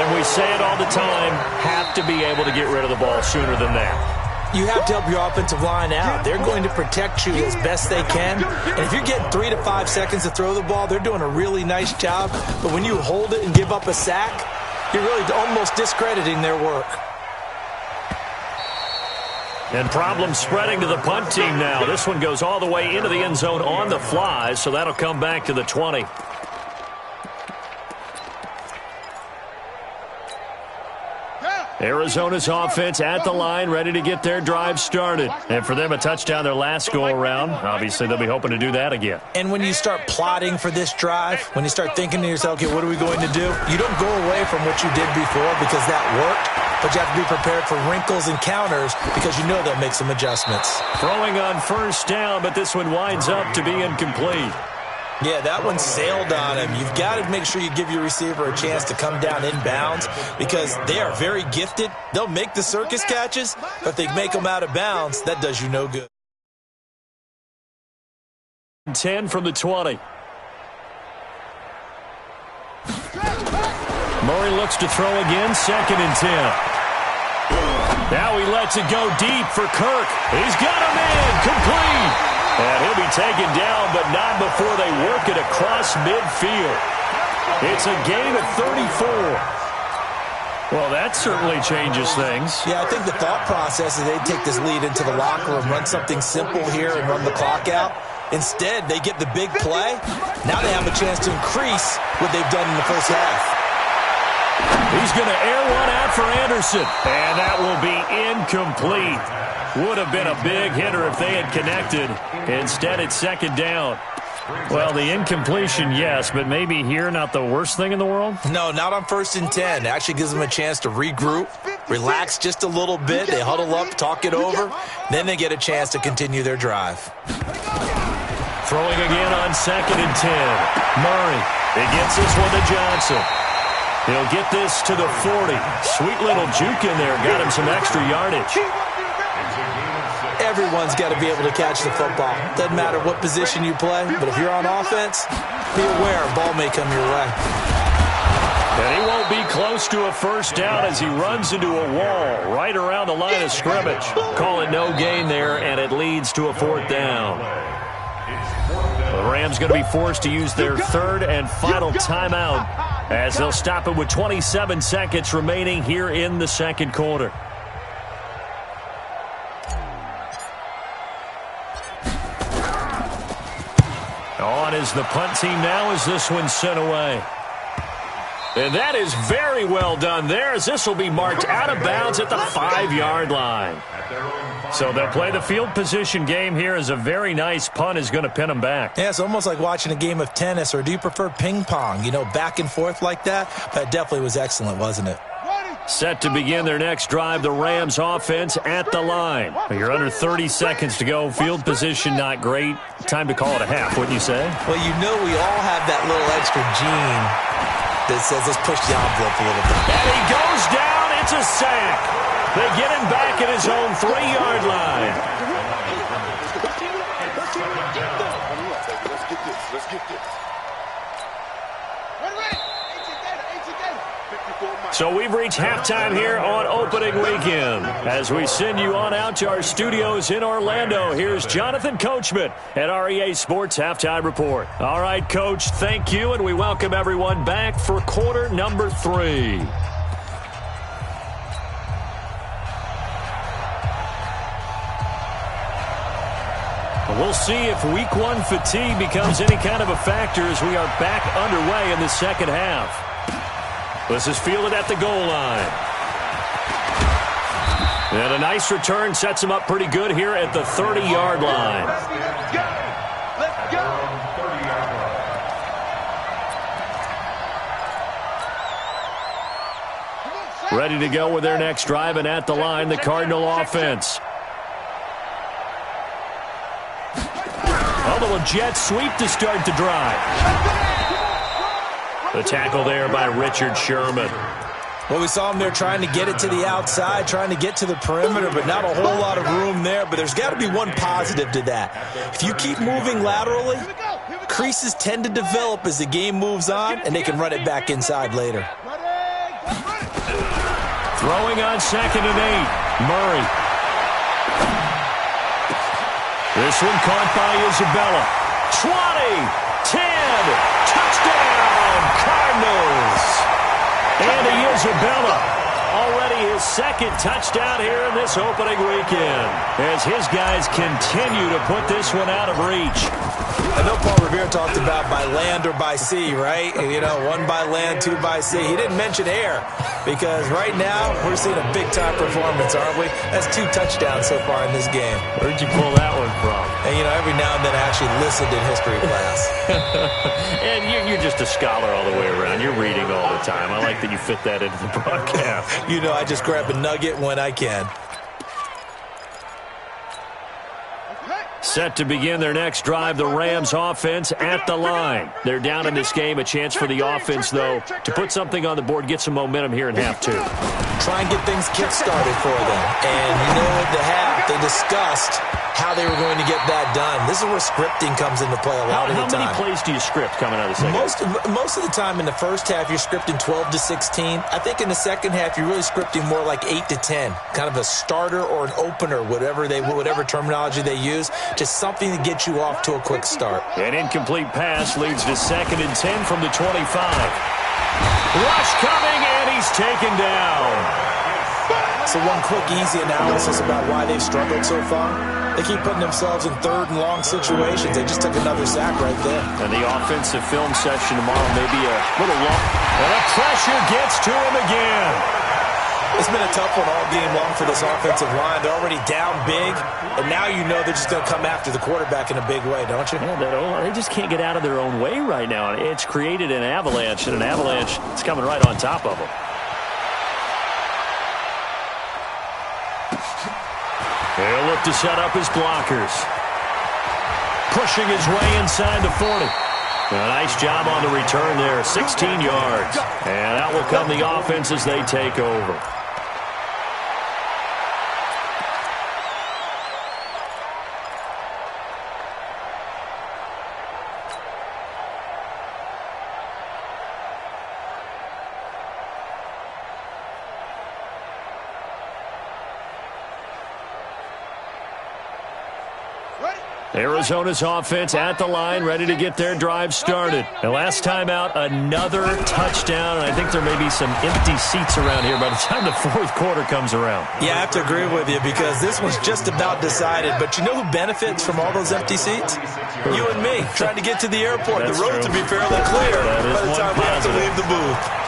And we say it all the time, have to be able to get rid of the ball sooner than that. You have to help your offensive line out. They're going to protect you as best they can. And if you're getting 3 to 5 seconds to throw the ball, they're doing a really nice job. But when you hold it and give up a sack, you're really almost discrediting their work. And problems spreading to the punt team now. This one goes all the way into the end zone on the fly, so that'll come back to the 20. Arizona's offense at the line, ready to get their drive started. And for them, a touchdown their last go-around. Obviously, they'll be hoping to do that again. And when you start plotting for this drive, when you start thinking to yourself, okay, what are we going to do? You don't go away from what you did before because that worked, but you have to be prepared for wrinkles and counters because you know they'll make some adjustments. Throwing on first down, but this one winds up to be incomplete. Yeah, that one sailed on him. You've got to make sure you give your receiver a chance to come down inbounds because they are very gifted. They'll make the circus catches, but if they make them out of bounds, that does you no good. 10 from the 20. Murray looks to throw again, 2nd and 10. Now he lets it go deep for Kirk. He's got a man, complete. And he'll be taken down, but not before they work it across midfield. It's a gain of 34. Well, that certainly changes things. Yeah, I think the thought process is they take this lead into the locker room, run something simple here and run the clock out. Instead, they get the big play. Now they have a chance to increase what they've done in the first half. He's going to air one out for Anderson. And that will be incomplete. Would have been a big hitter if they had connected. Instead, it's 2nd down. Well, the incompletion, yes, but maybe here not the worst thing in the world? No, not on 1st and 10. It actually gives them a chance to regroup, relax just a little bit. They huddle up, talk it over. Then they get a chance to continue their drive. Throwing again on 2nd and 10. Murray. He gets this one to Johnson. He'll get this to the 40. Sweet little juke in there. Got him some extra yardage. Everyone's got to be able to catch the football. Doesn't matter what position you play, but if you're on offense, be aware a ball may come your way. And he won't be close to a first down as he runs into a wall right around the line of scrimmage. Call it no gain there, and it leads to a 4th down. The Rams going to be forced to use their 3rd and final timeout as they'll stop it with 27 seconds remaining here in the 2nd quarter. On is the punt team now as this one's sent away. And that is very well done there as this will be marked out of bounds at the 5-yard line. So they'll play the field position game here as a very nice punt is going to pin them back. Yeah, it's almost like watching a game of tennis, or do you prefer ping pong? You know, back and forth like that? That definitely was excellent, wasn't it? Set to begin their next drive, the Rams offense at the line. You're under 30 seconds to go. Field position not great. Time to call it a half, wouldn't you say? Well, you know we all have that little extra gene that says let's push the envelope a little bit. And he goes down. It's a sack. They get him back at his own 3-yard line. Let's get this. So we've reached halftime here on opening weekend. As we send you on out to our studios in Orlando, here's Jonathan Coachman at REA Sports Halftime Report. All right, Coach, thank you, and we welcome everyone back for quarter number 3. We'll see if week 1 fatigue becomes any kind of a factor as we are back underway in the second half. This is fielded at the goal line. And a nice return sets him up pretty good here at the 30-yard line. Let's go. Ready to go with their next drive, and at the line, the Cardinal offense. A little jet sweep to start the drive. The tackle there by Richard Sherman. Well, we saw him there trying to get it to the outside, trying to get to the perimeter, but not a whole lot of room there. But there's got to be one positive to that. If you keep moving laterally, creases tend to develop as the game moves on, and they can run it back inside later. Throwing on 2nd and 8. Murray. This one caught by Isabella. 20, 10, touchdown, Cardinals. Andy Isabella already his second touchdown here in this opening weekend, as his guys continue to put this one out of reach. I know Paul Revere talked about by land or by sea, right? You know, one by land, two by sea. He didn't mention air, because right now we're seeing a big-time performance, aren't we? That's 2 touchdowns so far in this game. Where'd you pull that one from? And, you know, every now and then I actually listened in history class. And you're just a scholar all the way around. You're reading all the time. I like that you fit that into the broadcast. You know, I just grab a nugget when I can. Set to begin their next drive, the Rams offense at the line. They're down in this game. A chance for the offense, though, to put something on the board, get some momentum here in half 2. Try and get things kick-started for them. And you know, at the half, they discussed how they were going to get that done. This is where scripting comes into play a lot of the time. How many plays do you script coming out of the second? Most of the time in the first half, you're scripting 12 to 16. I think in the second half, you're really scripting more like 8 to 10. Kind of a starter or an opener, whatever terminology they use. Just something to get you off to a quick start. An incomplete pass leads to 2nd and 10 from the 25. Rush coming, and he's taken down. So one quick, easy analysis about why they've struggled so far. They keep putting themselves in 3rd and long situations. They just took another sack right there. And the offensive film session tomorrow may be a little long. And the pressure gets to him again. It's been a tough one all game long for this offensive line. They're already down big, and now you know they're just going to come after the quarterback in a big way, don't you? Yeah, they just can't get out of their own way right now. It's created an avalanche, and an avalanche is coming right on top of them. He'll look to set up his blockers. Pushing his way inside the 40. A nice job on the return there, 16 yards. And out will come the offense as they take over. Arizona's offense at the line, ready to get their drive started. And last time out, another touchdown. And I think there may be some empty seats around here by the time the 4th quarter comes around. Yeah, I have to agree with you, because this one's just about decided. But you know who benefits from all those empty seats? You and me, trying to get to the airport. The road to be fairly clear by the time we have to leave the booth.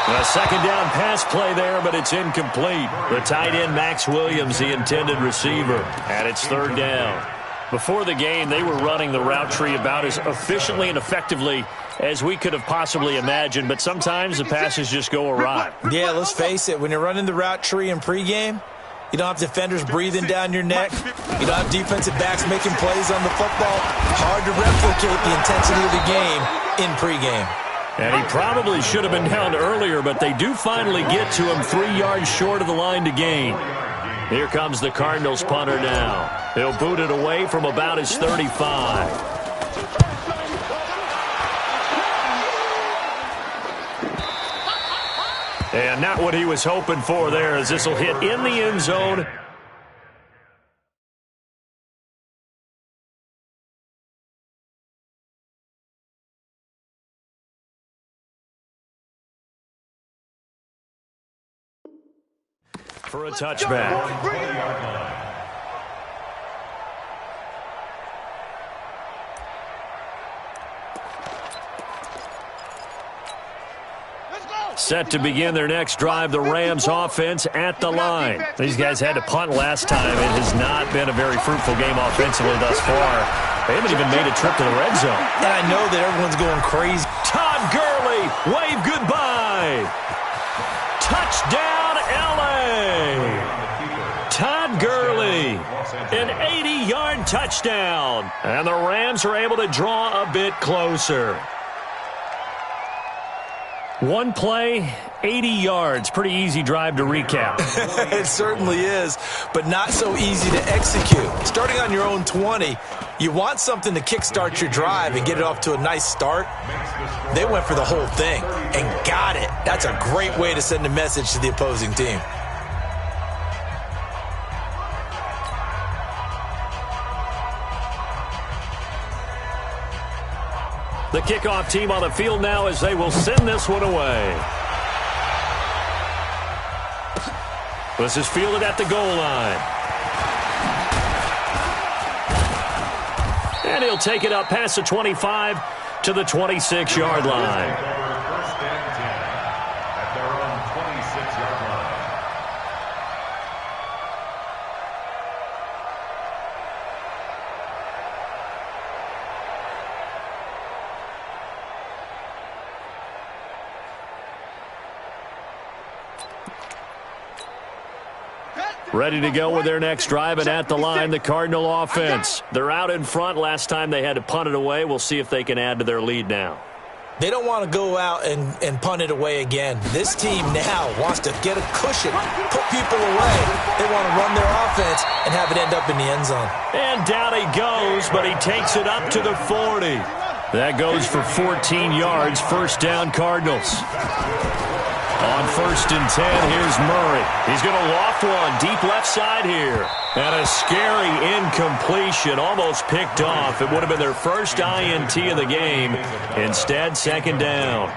A 2nd down pass play there, but it's incomplete. The tight end, Max Williams, the intended receiver. And it's 3rd down. Before the game, they were running the route tree about as efficiently and effectively as we could have possibly imagined, but sometimes the passes just go awry. Yeah, let's face it. When you're running the route tree in pregame, you don't have defenders breathing down your neck. You don't have defensive backs making plays on the football. Hard to replicate the intensity of the game in pregame. And he probably should have been down earlier, but they do finally get to him 3 yards short of the line to gain. Here comes the Cardinals punter now. He'll boot it away from about his 35. And not what he was hoping for there, as this will hit in the end zone. For a touchback. Set to begin their next drive, the Rams offense at the line. These guys had to punt last time. It has not been a very fruitful game offensively thus far. They haven't even made a trip to the red zone. And I know that everyone's going crazy. Todd Gurley, wave goodbye. Touchdown, L.A. Todd Gurley, an 80-yard touchdown. And the Rams are able to draw a bit closer. One play, 80 yards. Pretty easy drive to recap. It certainly is, but not so easy to execute. Starting on your own 20, you want something to kickstart your drive and get it off to a nice start. They went for the whole thing and got it. That's a great way to send a message to the opposing team. The kickoff team on the field now as they will send this one away. This is fielded at the goal line. And he'll take it up past the 25 to the 26-yard line. First and 10 at their own 26-yard line. Ready to go with their next drive, and at the line, the Cardinal offense. They're out in front. Last time they had to punt it away. We'll see if they can add to their lead now. They don't want to go out and punt it away again. This team now wants to get a cushion, put people away. They want to run their offense and have it end up in the end zone. And down he goes, but he takes it up to the 40. That goes for 14 yards, first down Cardinals. On first and 10, here's Murray. He's going to loft one deep left side here. And a scary incompletion, almost picked off. It would have been their first INT of the game. Instead, second down.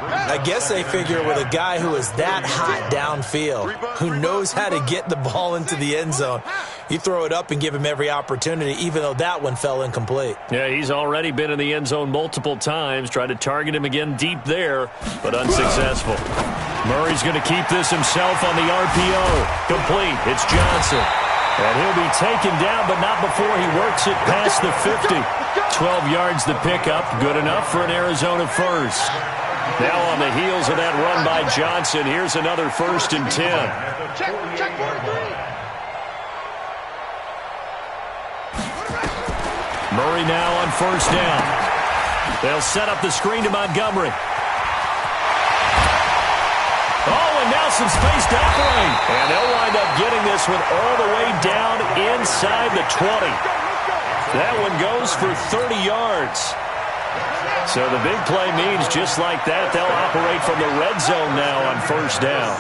I guess they figure with a guy who is that hot downfield, who knows how to get the ball into the end zone, you throw it up and give him every opportunity, even though that one fell incomplete. Yeah, he's already been in the end zone multiple times. Tried to target him again deep there, but unsuccessful. Murray's going to keep this himself on the RPO. Complete. It's Johnson. And he'll be taken down, but not before he works it past the 50. 12 yards the pickup. Good enough for an Arizona first. Now on the heels of that run by Johnson, here's another first and 10. Check 43. Murray now on first down. They'll set up the screen to Montgomery. Oh, and now some space to operate. And they'll wind up getting this one all the way down inside the 20. That one goes for 30 yards. So the big play means just like that, they'll operate from the red zone now on first down.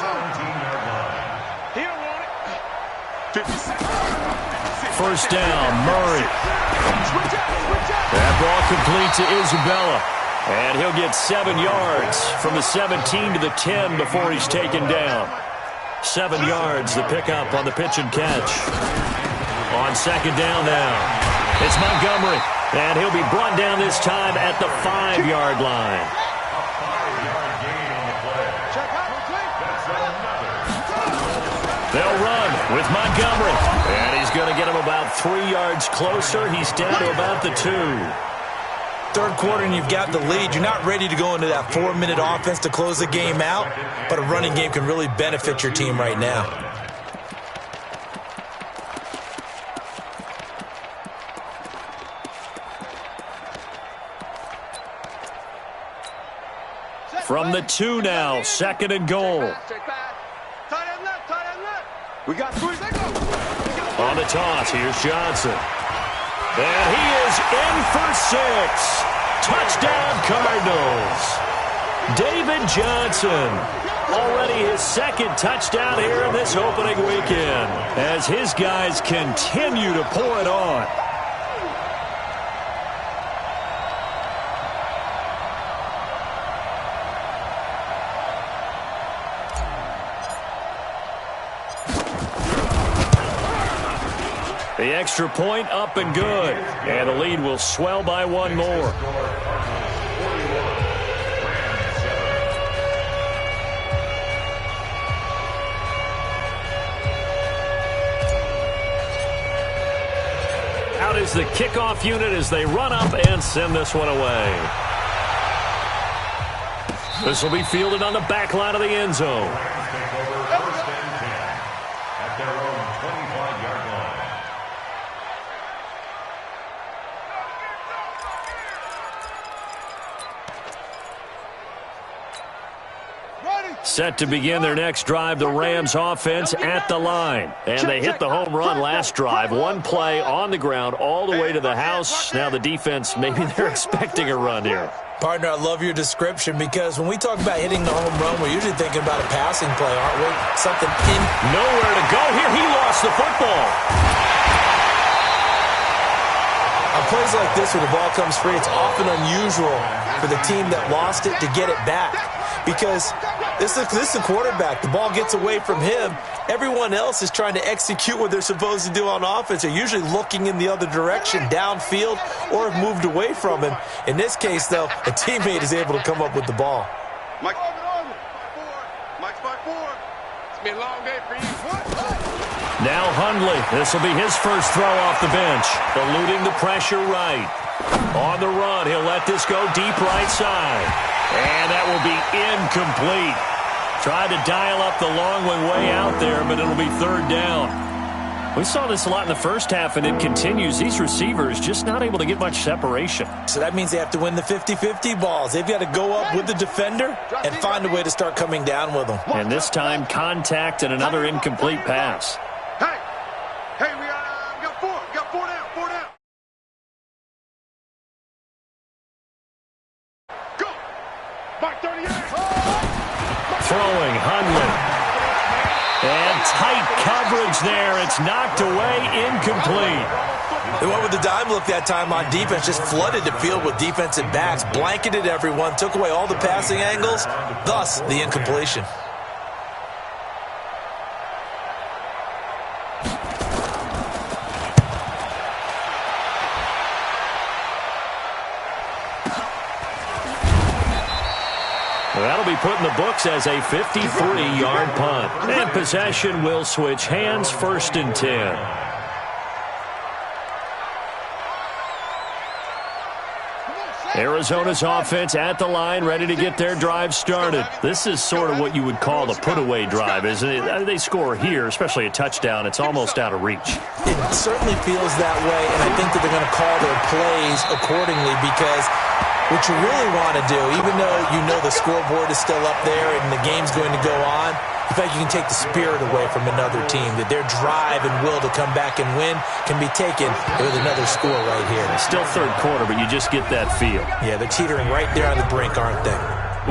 First down, Murray. That ball complete to Isabella. And he'll get 7 yards from the 17 to the 10 before he's taken down. 7 yards, the pickup on the pitch and catch. On second down now, it's Montgomery. And he'll be brought down this time at the 5-yard line. They'll run with Montgomery. And he's going to get him about 3 yards closer. He's down to about the 2. Third quarter and you've got the lead. You're not ready to go into that 4-minute offense to close the game out, but a running game can really benefit your team right now. From the 2 now, second and goal. We got 3. On the toss, here's Johnson. And he is in for 6. Touchdown, Cardinals. David Johnson. Already his second touchdown here in this opening weekend, as his guys continue to pour it on. The extra point up and good. And the lead will swell by 1 more. Out is the kickoff unit as they run up and send this one away. This will be fielded on the back line of the end zone. Set to begin their next drive, the Rams offense at the line. And they hit the home run last drive. 1 play on the ground all the way to the house. Now the defense, maybe they're expecting a run here. Partner, I love your description because when we talk about hitting the home run, we're usually thinking about a passing play, aren't we? Something in. Nowhere to go here. He lost the football. On plays like this where the ball comes free, it's often unusual for the team that lost it to get it back. because this is the quarterback. The ball gets away from him. Everyone else is trying to execute what they're supposed to do on offense. They're usually looking in the other direction, downfield, or have moved away from him. In this case, though, a teammate is able to come up with the ball. Mike's 5-4. It's been a long day for you. Now Hundley. This will be his first throw off the bench. Eluding the pressure right. On the run, he'll let this go deep right side. And that will be incomplete. Tried to dial up the long one way out there, but it'll be third down. We saw this a lot in the first half, and it continues. These receivers just not able to get much separation. So that means they have to win the 50-50 balls. They've got to go up with the defender and find a way to start coming down with them. And this time, contact and another incomplete pass. Hey, we got four. We got four down. Go. Mike 38. Throwing, Hundley. And tight coverage there. It's knocked away, incomplete. They went with the dime look that time on defense, just flooded the field with defensive backs, blanketed everyone, took away all the passing angles, thus the incompletion. That'll be put in the books as a 53-yard punt. And possession will switch hands, 1st and 10. Arizona's offense at the line, ready to get their drive started. This is sort of what you would call a put-away drive, isn't it? They score here, especially a touchdown. It's almost out of reach. It certainly feels that way, and I think that they're going to call their plays accordingly because what you really want to do, even though you know the scoreboard is still up there and the game's going to go on, in fact, you can take the spirit away from another team, that their drive and will to come back and win can be taken with another score right here. Still third quarter, but you just get that feel. Yeah, they're teetering right there on the brink, aren't they?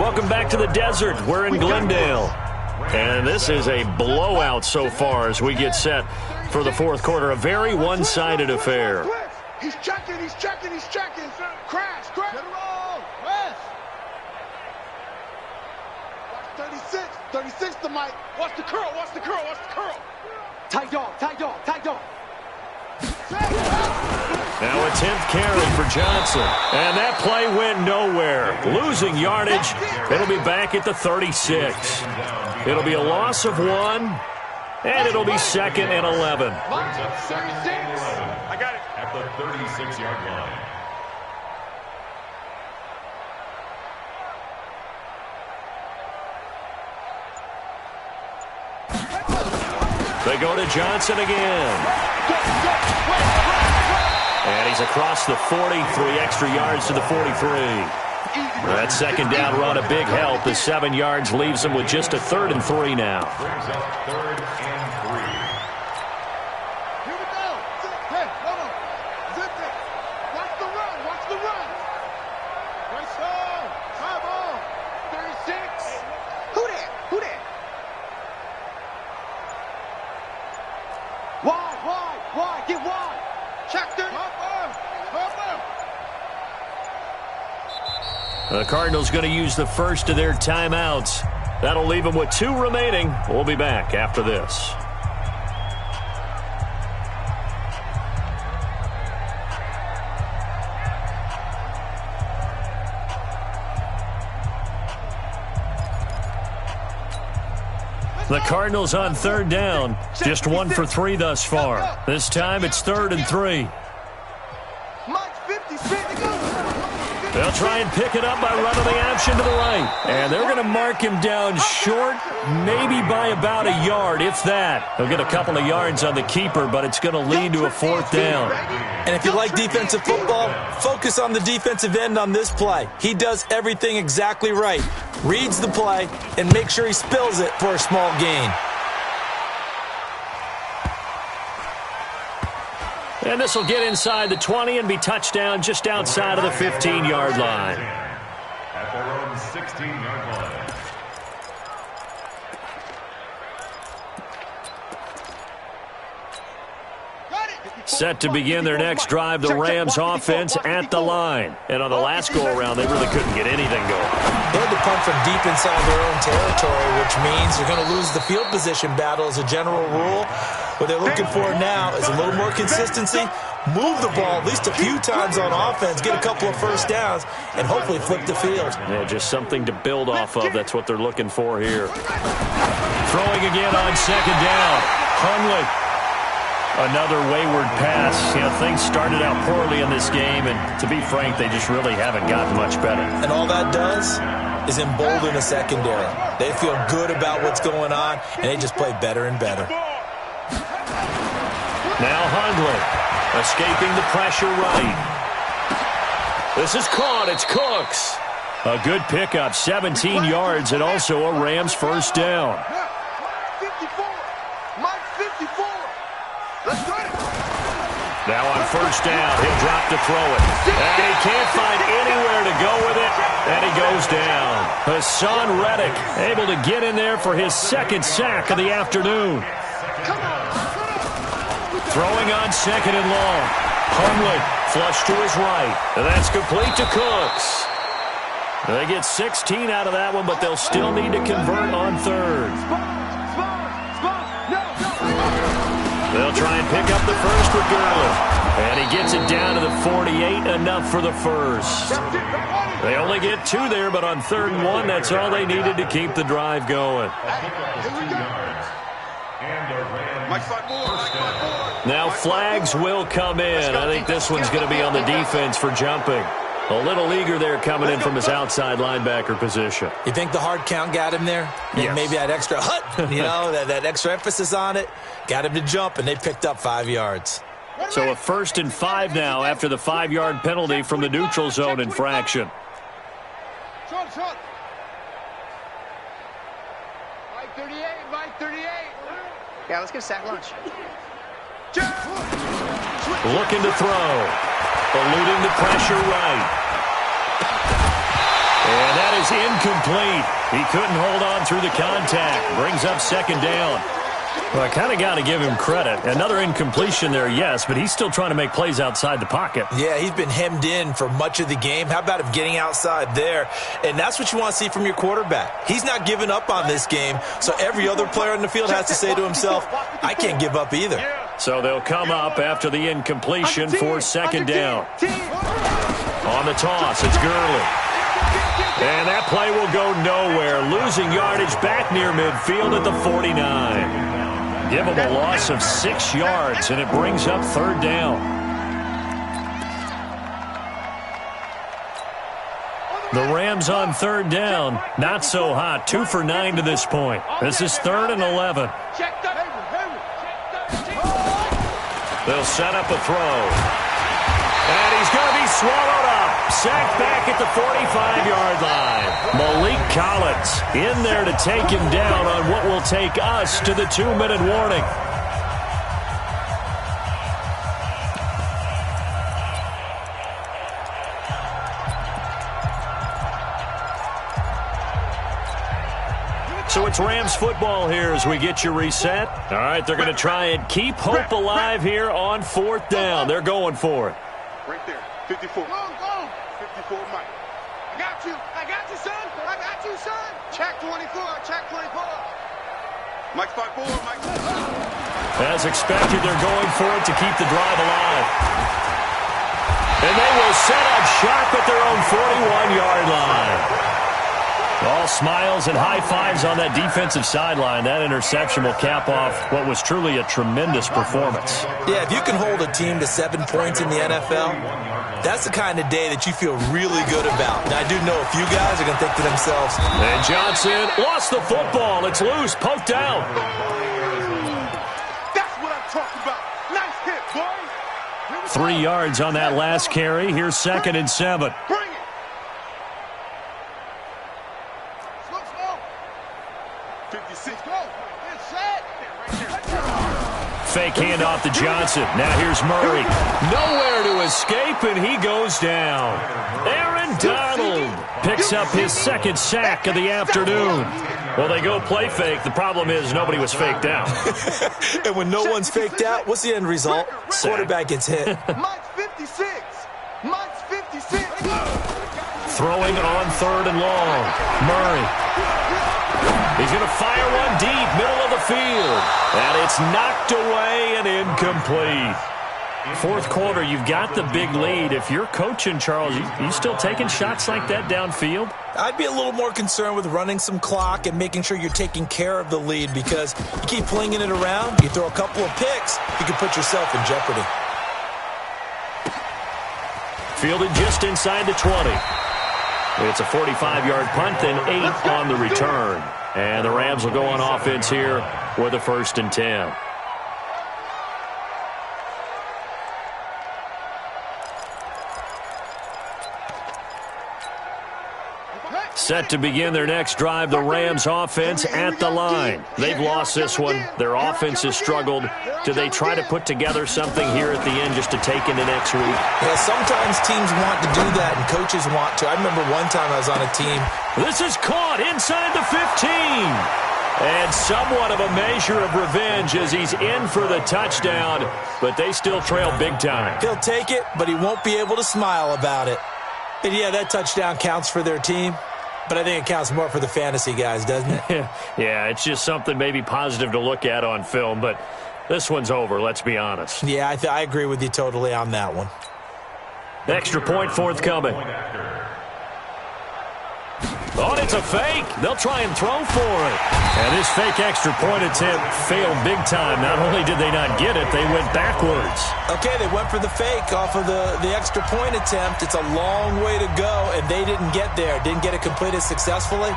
Welcome back to the desert. We're in Glendale. And this is a blowout so far as we get set for the fourth quarter. A very one-sided affair. He's checking. Crash. Get it roll. West. Watch 36 to Mike. Watch the curl. Tight dog. Now a 10th carry for Johnson. And that play went nowhere. Losing yardage. It'll be back at the 36. It'll be a loss of 1. And it'll be 2nd and 11. Brings up 2nd and 11. I got it. At the 36-yard line. They go to Johnson again. And he's across the 40, 3 extra yards to the 43. That second down run, a big help. The 7 yards leaves him with just a 3rd and 3 now. Brings up 3rd and 3. Here we go. Hey, hold on. Zip it. Watch the run. Right side. High ball. 36. Who that? Wide. Get wide. Check it. The Cardinals going to use the first of their timeouts. That'll leave them with 2 remaining. We'll be back after this. The Cardinals on 3rd down. Just 1 for 3 thus far. This time it's 3rd and 3. Mike 56. They'll try and pick it up by running the option to the right. And they're going to mark him down short, maybe by about a yard, if that. He'll get a couple of yards on the keeper, but it's going to lead to a 4th down. And if you like defensive football, focus on the defensive end on this play. He does everything exactly right. Reads the play and makes sure he spills it for a small gain. And this will get inside the 20 and be touchdown just outside of the 15-yard line. At their own 16-yard line. Set to begin their next drive, the Rams offense at the line. And on the last go-around, they really couldn't get anything going. They had to punt from deep inside their own territory, which means you're going to lose the field position battle as a general rule. What they're looking for now is a little more consistency, move the ball at least a few times on offense, get a couple of first downs, and hopefully flip the field. Yeah, just something to build off of. That's what they're looking for here. Throwing again on second down. Hundley. Another wayward pass. You know, things started out poorly in this game, and to be frank, they just really haven't gotten much better. And all that does is embolden the secondary. They feel good about what's going on, and they just play better and better. Now Hundley, escaping the pressure right. This is caught. It's Cooks. A good pickup, 17 yards, and also a Rams first down. 54. Mike 54. Let's go. Now on first down, he'll drop to throw it. And he can't find anywhere to go with it, and he goes down. Hassan Reddick able to get in there for his second sack of the afternoon. Throwing on second and long. Hundley flush to his right. And that's complete to Cooks. They get 16 out of that one, but they'll still need to convert on third. They'll try and pick up the first with Gurley. And he gets it down to the 48, enough for the first. They only get 2 there, but on third and 1, that's all they needed to keep the drive going. Now flags will come in. I think this one's going to be on the defense for jumping. A little eager there coming in from his outside linebacker position. You think the hard count got him there? Yes. Maybe that extra that extra emphasis on it got him to jump, and they picked up 5 yards. So a 1st and 5 now after the 5-yard penalty from the neutral zone infraction. Mike 38, Mike 38. Yeah, let's get a sack lunch. Looking to throw. Eluding the pressure right. And that is incomplete. He couldn't hold on through the contact. Brings up second down. Well, I kind of got to give him credit. Another incompletion there, yes, but he's still trying to make plays outside the pocket. Yeah, he's been hemmed in for much of the game. How about him getting outside there? And that's what you want to see from your quarterback. He's not giving up on this game, so every other player on the field has to say to himself, I can't give up either. So they'll come up after the incompletion for second down. On the toss, it's Gurley. And that play will go nowhere. Losing yardage back near midfield at the 49. Give him a loss of 6 yards, and it brings up third down. The Rams on third down. Not so hot. 2 for 9 to this point. This is 3rd and 11. They'll set up a throw. And he's going to be swallowed up. Sacked back at the 45-yard line. Malik Collins in there to take him down on what will take us to the 2-minute warning. So it's Rams football here as we get you reset. All right, they're going to try and keep hope alive here on 4th down. They're going for it. Right there, 54. Go, 54, Mike. I got you, son. I got you, son. Check 24, check 24. Mike 5-4, Mike. As expected, they're going for it to keep the drive alive. And they will set up shop at their own 41-yard line. All smiles and high fives on that defensive sideline. That interception will cap off what was truly a tremendous performance. Yeah, if you can hold a team to 7 points in the NFL, that's the kind of day that you feel really good about. And I do know a few guys are going to think to themselves. And Johnson lost the football. It's loose, poked out. That's what I'm talking about. Nice hit, boys. 3 yards on that last carry. Here's 2nd and 7. Bring it. 56. Go. It's set. Fake handoff to Johnson. Now here's Murray. Nowhere to escape, and he goes down. Aaron Donald picks up his second sack of the afternoon. Well, they go play fake. The problem is nobody was faked out. And when no one's faked out, what's the end result? Quarterback gets hit. Mike's 56. Mike's 56. Throwing on 3rd and long. Murray. He's going to fire one deep, middle of the field. And it's knocked away and incomplete. Fourth quarter, you've got the big lead. If you're coaching, Charles, you still taking shots like that downfield? I'd be a little more concerned with running some clock and making sure you're taking care of the lead, because you keep flinging it around, you throw a couple of picks, you can put yourself in jeopardy. Fielded just inside the 20. It's a 45-yard punt, then 8 on the return. And the Rams will go on offense here with a 1st and 10. Set to begin their next drive, the Rams offense at the line. They've lost this one. Their offense has struggled. Do they try to put together something here at the end just to take into next week? Yeah, sometimes teams want to do that and coaches want to. I remember one time I was on a team. This is caught inside the 15. And somewhat of a measure of revenge as he's in for the touchdown, but they still trail big time. He'll take it, but he won't be able to smile about it. And yeah, that touchdown counts for their team. But I think it counts more for the fantasy guys, doesn't it? Yeah, it's just something maybe positive to look at on film, but this one's over, let's be honest. Yeah, I agree with you totally on that one. Extra point forthcoming. Oh, it's a fake. They'll try and throw for it. And this fake extra point attempt failed big time. Not only did they not get it, they went backwards. Okay, they went for the fake off of the extra point attempt. It's a long way to go, and they didn't get there. Didn't get it completed successfully.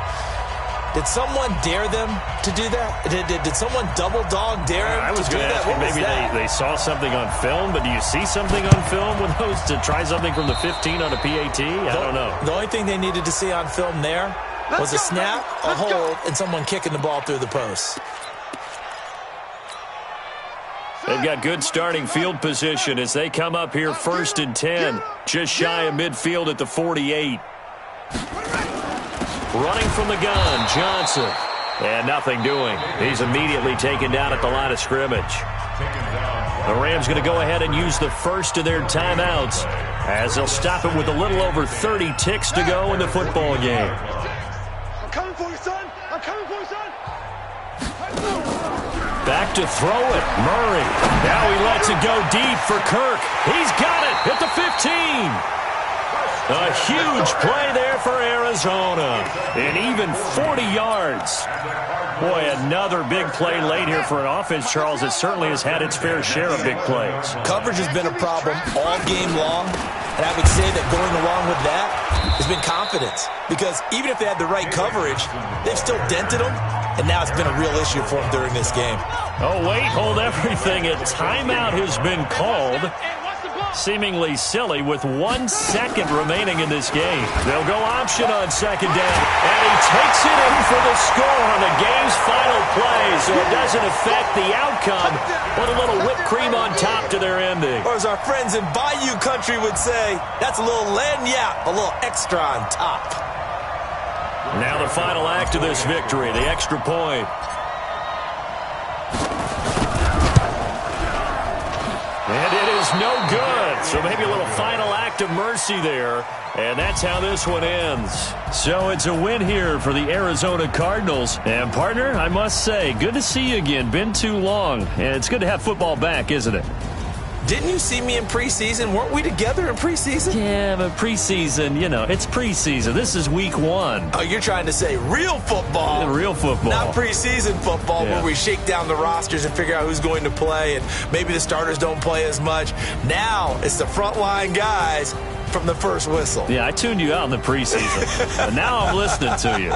Did someone dare them to do that? Did someone double dog dare them I was to do going to that? ask you, maybe they saw something on film, but do you see something on film with those to try something from the 15 on a PAT? I don't know. The only thing they needed to see on film there was a snap, a hold, and someone kicking the ball through the post. They've got good starting field position as they come up here 1st and 10, just shy of midfield at the 48. Running from the gun, Johnson. And nothing doing. He's immediately taken down at the line of scrimmage. The Rams going to go ahead and use the first of their timeouts as they'll stop it with a little over 30 ticks to go in the football game. I'm coming for you, son. I'm coming for you, son. Back to throw it, Murray. Now he lets it go deep for Kirk. He's got it at the 15. A huge play there for Arizona. And even 40 yards. Boy, another big play late here for an offense, Charles, that certainly has had its fair share of big plays. Coverage has been a problem all game long. And I would say that going along with that has been confidence. Because even if they had the right coverage, they've still dented them. And now it's been a real issue for them during this game. Oh, wait, hold everything. A timeout has been called. Seemingly silly with 1 second remaining in this game. They'll go option on 2nd down. And he takes it in for the score on the game's final play. So it doesn't affect the outcome, but a little whipped cream on top to their ending. Or as our friends in Bayou country would say, that's a little lagniappe, a little extra on top. Now the final act of this victory, the extra point. And it is no good. So maybe a little final act of mercy there. And that's how this one ends. So it's a win here for the Arizona Cardinals. And, partner, I must say, good to see you again. Been too long. And it's good to have football back, isn't it? Didn't you see me in preseason? Weren't we together in preseason? Yeah, but preseason, it's preseason. This is week 1. Oh, you're trying to say real football. Real football. Not preseason football Yeah. where we shake down the rosters and figure out who's going to play, and maybe the starters don't play as much. Now it's the frontline guys from the first whistle. Yeah, I tuned you out in the preseason. But now I'm listening to you.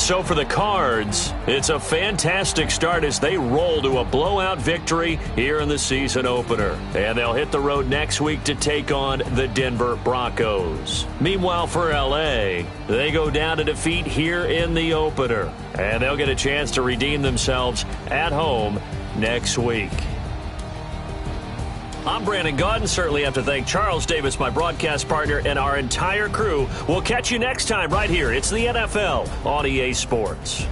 So for the Cards, it's a fantastic start as they roll to a blowout victory here in the season opener. And they'll hit the road next week to take on the Denver Broncos. Meanwhile, for L.A., they go down to defeat here in the opener. And they'll get a chance to redeem themselves at home next week. I'm Brandon Gaudin. Certainly have to thank Charles Davis, my broadcast partner, and our entire crew. We'll catch you next time right here. It's the NFL on EA Sports.